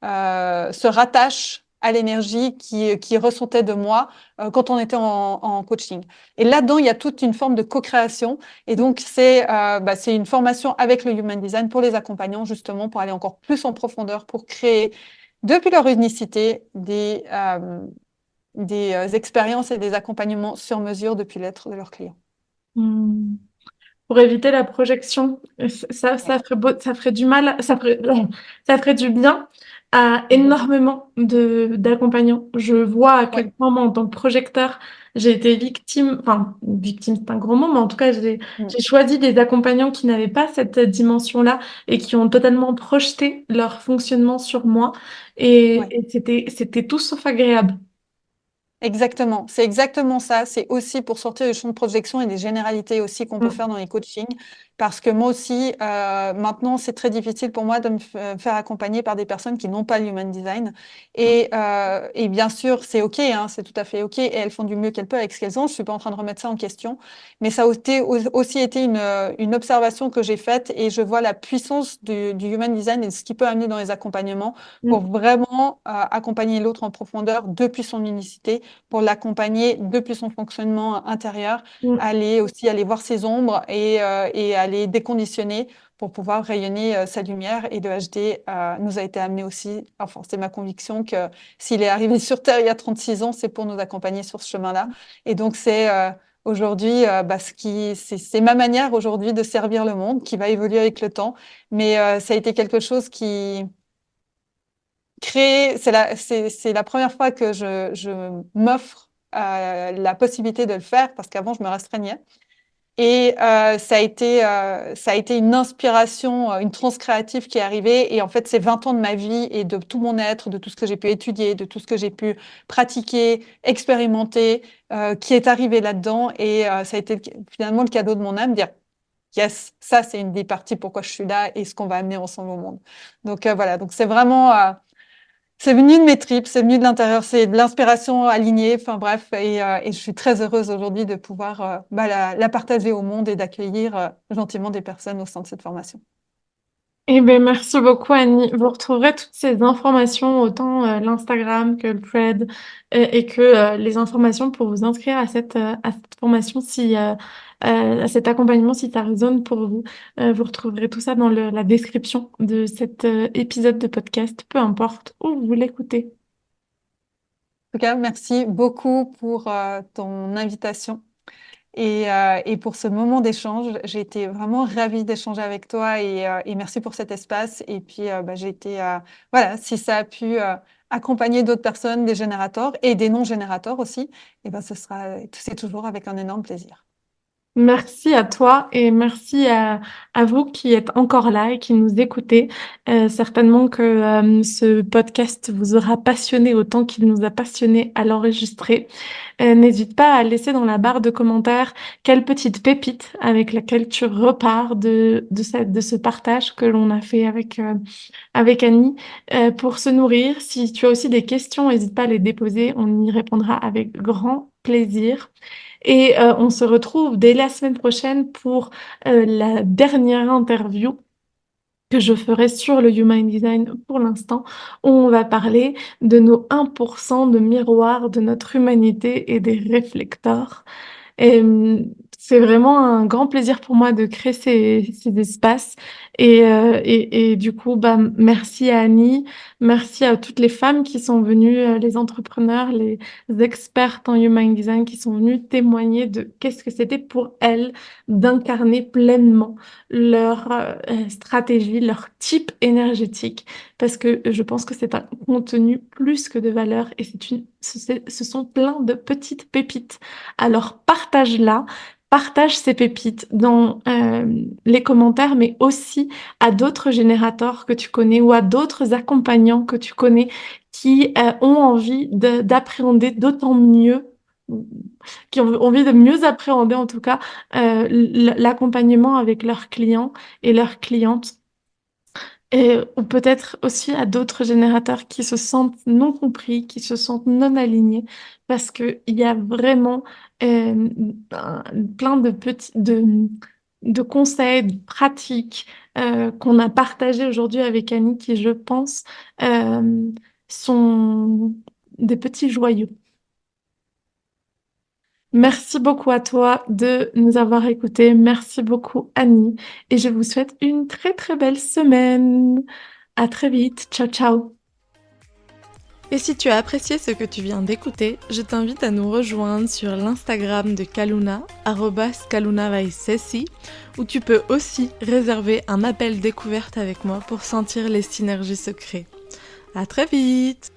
se rattache à l'énergie qui ressentait de moi quand on était en coaching. Et là-dedans, il y a toute une forme de co-création. Et donc, c'est une formation avec le Human Design pour les accompagnants, justement, pour aller encore plus en profondeur, pour créer, depuis leur unicité, des expériences et des accompagnements sur mesure depuis l'être de leurs clients. Hmm. Pour éviter la projection, Ouais. ça ferait du mal, ça ferait du bien à Mhm. énormément d'accompagnants. Je vois à Ouais. quel point, moi, en tant que projecteur, j'ai été victime, enfin, victime, c'est un gros mot, mais en tout cas, Mm. j'ai choisi des accompagnants qui n'avaient pas cette dimension-là et qui ont totalement projeté leur fonctionnement sur moi. Ouais. Et c'était tout sauf agréable. Exactement, c'est exactement ça. C'est aussi pour sortir du champ de projection et des généralités aussi qu'on peut Mm, faire dans les coachings. Parce que moi aussi, maintenant, c'est très difficile pour moi de faire accompagner par des personnes qui n'ont pas le Human Design. Et bien sûr, c'est OK, hein, c'est tout à fait OK. Et elles font du mieux qu'elles peuvent avec ce qu'elles ont. Je suis pas en train de remettre ça en question. Mais ça a aussi été une observation que j'ai faite et je vois la puissance du Human Design et ce qu'il peut amener dans les accompagnements pour mm, vraiment accompagner l'autre en profondeur depuis son unicité pour l'accompagner depuis son fonctionnement intérieur, mm, aller voir ses ombres et aller déconditionner pour pouvoir rayonner sa lumière. Et le HD nous a été amené aussi, enfin, c'est ma conviction que s'il est arrivé sur Terre il y a 36 ans, c'est pour nous accompagner sur ce chemin-là. Et donc, c'est aujourd'hui, c'est ma manière aujourd'hui de servir le monde qui va évoluer avec le temps. Mais ça a été quelque chose qui créer, c'est la première fois que je m'offre la possibilité de le faire parce qu'avant je me restreignais. Et ça a été une inspiration, une transe créative qui est arrivée. Et en fait, c'est 20 ans de ma vie et de tout mon être, de tout ce que j'ai pu étudier, de tout ce que j'ai pu pratiquer, expérimenter, qui est arrivé là-dedans. Et ça a été finalement le cadeau de mon âme, dire, yes, ça c'est une des parties pourquoi je suis là et ce qu'on va amener ensemble au monde. Donc voilà, donc c'est vraiment... c'est venu de mes tripes, c'est venu de l'intérieur, c'est de l'inspiration alignée, enfin bref, et je suis très heureuse aujourd'hui de pouvoir la partager au monde et d'accueillir gentiment des personnes au sein de cette formation. Eh ben, merci beaucoup, Annie. Vous retrouverez toutes ces informations, autant l'Instagram que le Thread, et que les informations pour vous inscrire à cette formation, à cet accompagnement, si ça résonne pour vous. Vous retrouverez tout ça dans la description de cet épisode de podcast, peu importe où vous l'écoutez. En tout cas, merci beaucoup pour ton invitation et pour ce moment d'échange. J'ai été vraiment ravie d'échanger avec toi et merci pour cet espace. Et puis, j'ai été, voilà, si ça a pu accompagner d'autres personnes, des générateurs et des non-générateurs aussi, et ben, c'est toujours avec un énorme plaisir. Merci à toi et merci à vous qui êtes encore là et qui nous écoutez. Certainement que ce podcast vous aura passionné autant qu'il nous a passionné à l'enregistrer. N'hésite pas à laisser dans la barre de commentaires quelle petite pépite avec laquelle tu repars de ce partage que l'on a fait avec Annie pour se nourrir. Si tu as aussi des questions, n'hésite pas à les déposer. On y répondra avec grand plaisir. Et on se retrouve dès la semaine prochaine pour la dernière interview que je ferai sur le Human Design pour l'instant, où on va parler de nos 1% de miroir de notre humanité et des réflecteurs. Et c'est vraiment un grand plaisir pour moi de créer ces espaces. Et du coup, merci à Annie, merci à toutes les femmes qui sont venues, les entrepreneurs, les expertes en Human Design qui sont venues témoigner de qu'est-ce que c'était pour elles d'incarner pleinement leur stratégie, leur type énergétique, parce que je pense que c'est un contenu plus que de valeur et ce sont plein de petites pépites. Alors partage-la, partage ces pépites dans les commentaires, mais aussi à d'autres générateurs que tu connais ou à d'autres accompagnants que tu connais qui ont envie d'appréhender d'autant mieux, qui ont envie de mieux appréhender en tout cas l'accompagnement avec leurs clients et leurs clientes. Ou peut-être aussi à d'autres générateurs qui se sentent non compris, qui se sentent non alignés, parce qu'il y a vraiment euh, plein de conseils, de pratiques qu'on a partagés aujourd'hui avec Annie, qui, je pense, sont des petits joyaux. Merci beaucoup à toi de nous avoir écoutés. Merci beaucoup, Annie. Et je vous souhaite une très très belle semaine. À très vite. Ciao, ciao. Et si tu as apprécié ce que tu viens d'écouter, je t'invite à nous rejoindre sur l'Instagram de Kaluna, @KalunaVaisesi, où tu peux aussi réserver un appel découverte avec moi pour sentir les synergies secrets. À très vite!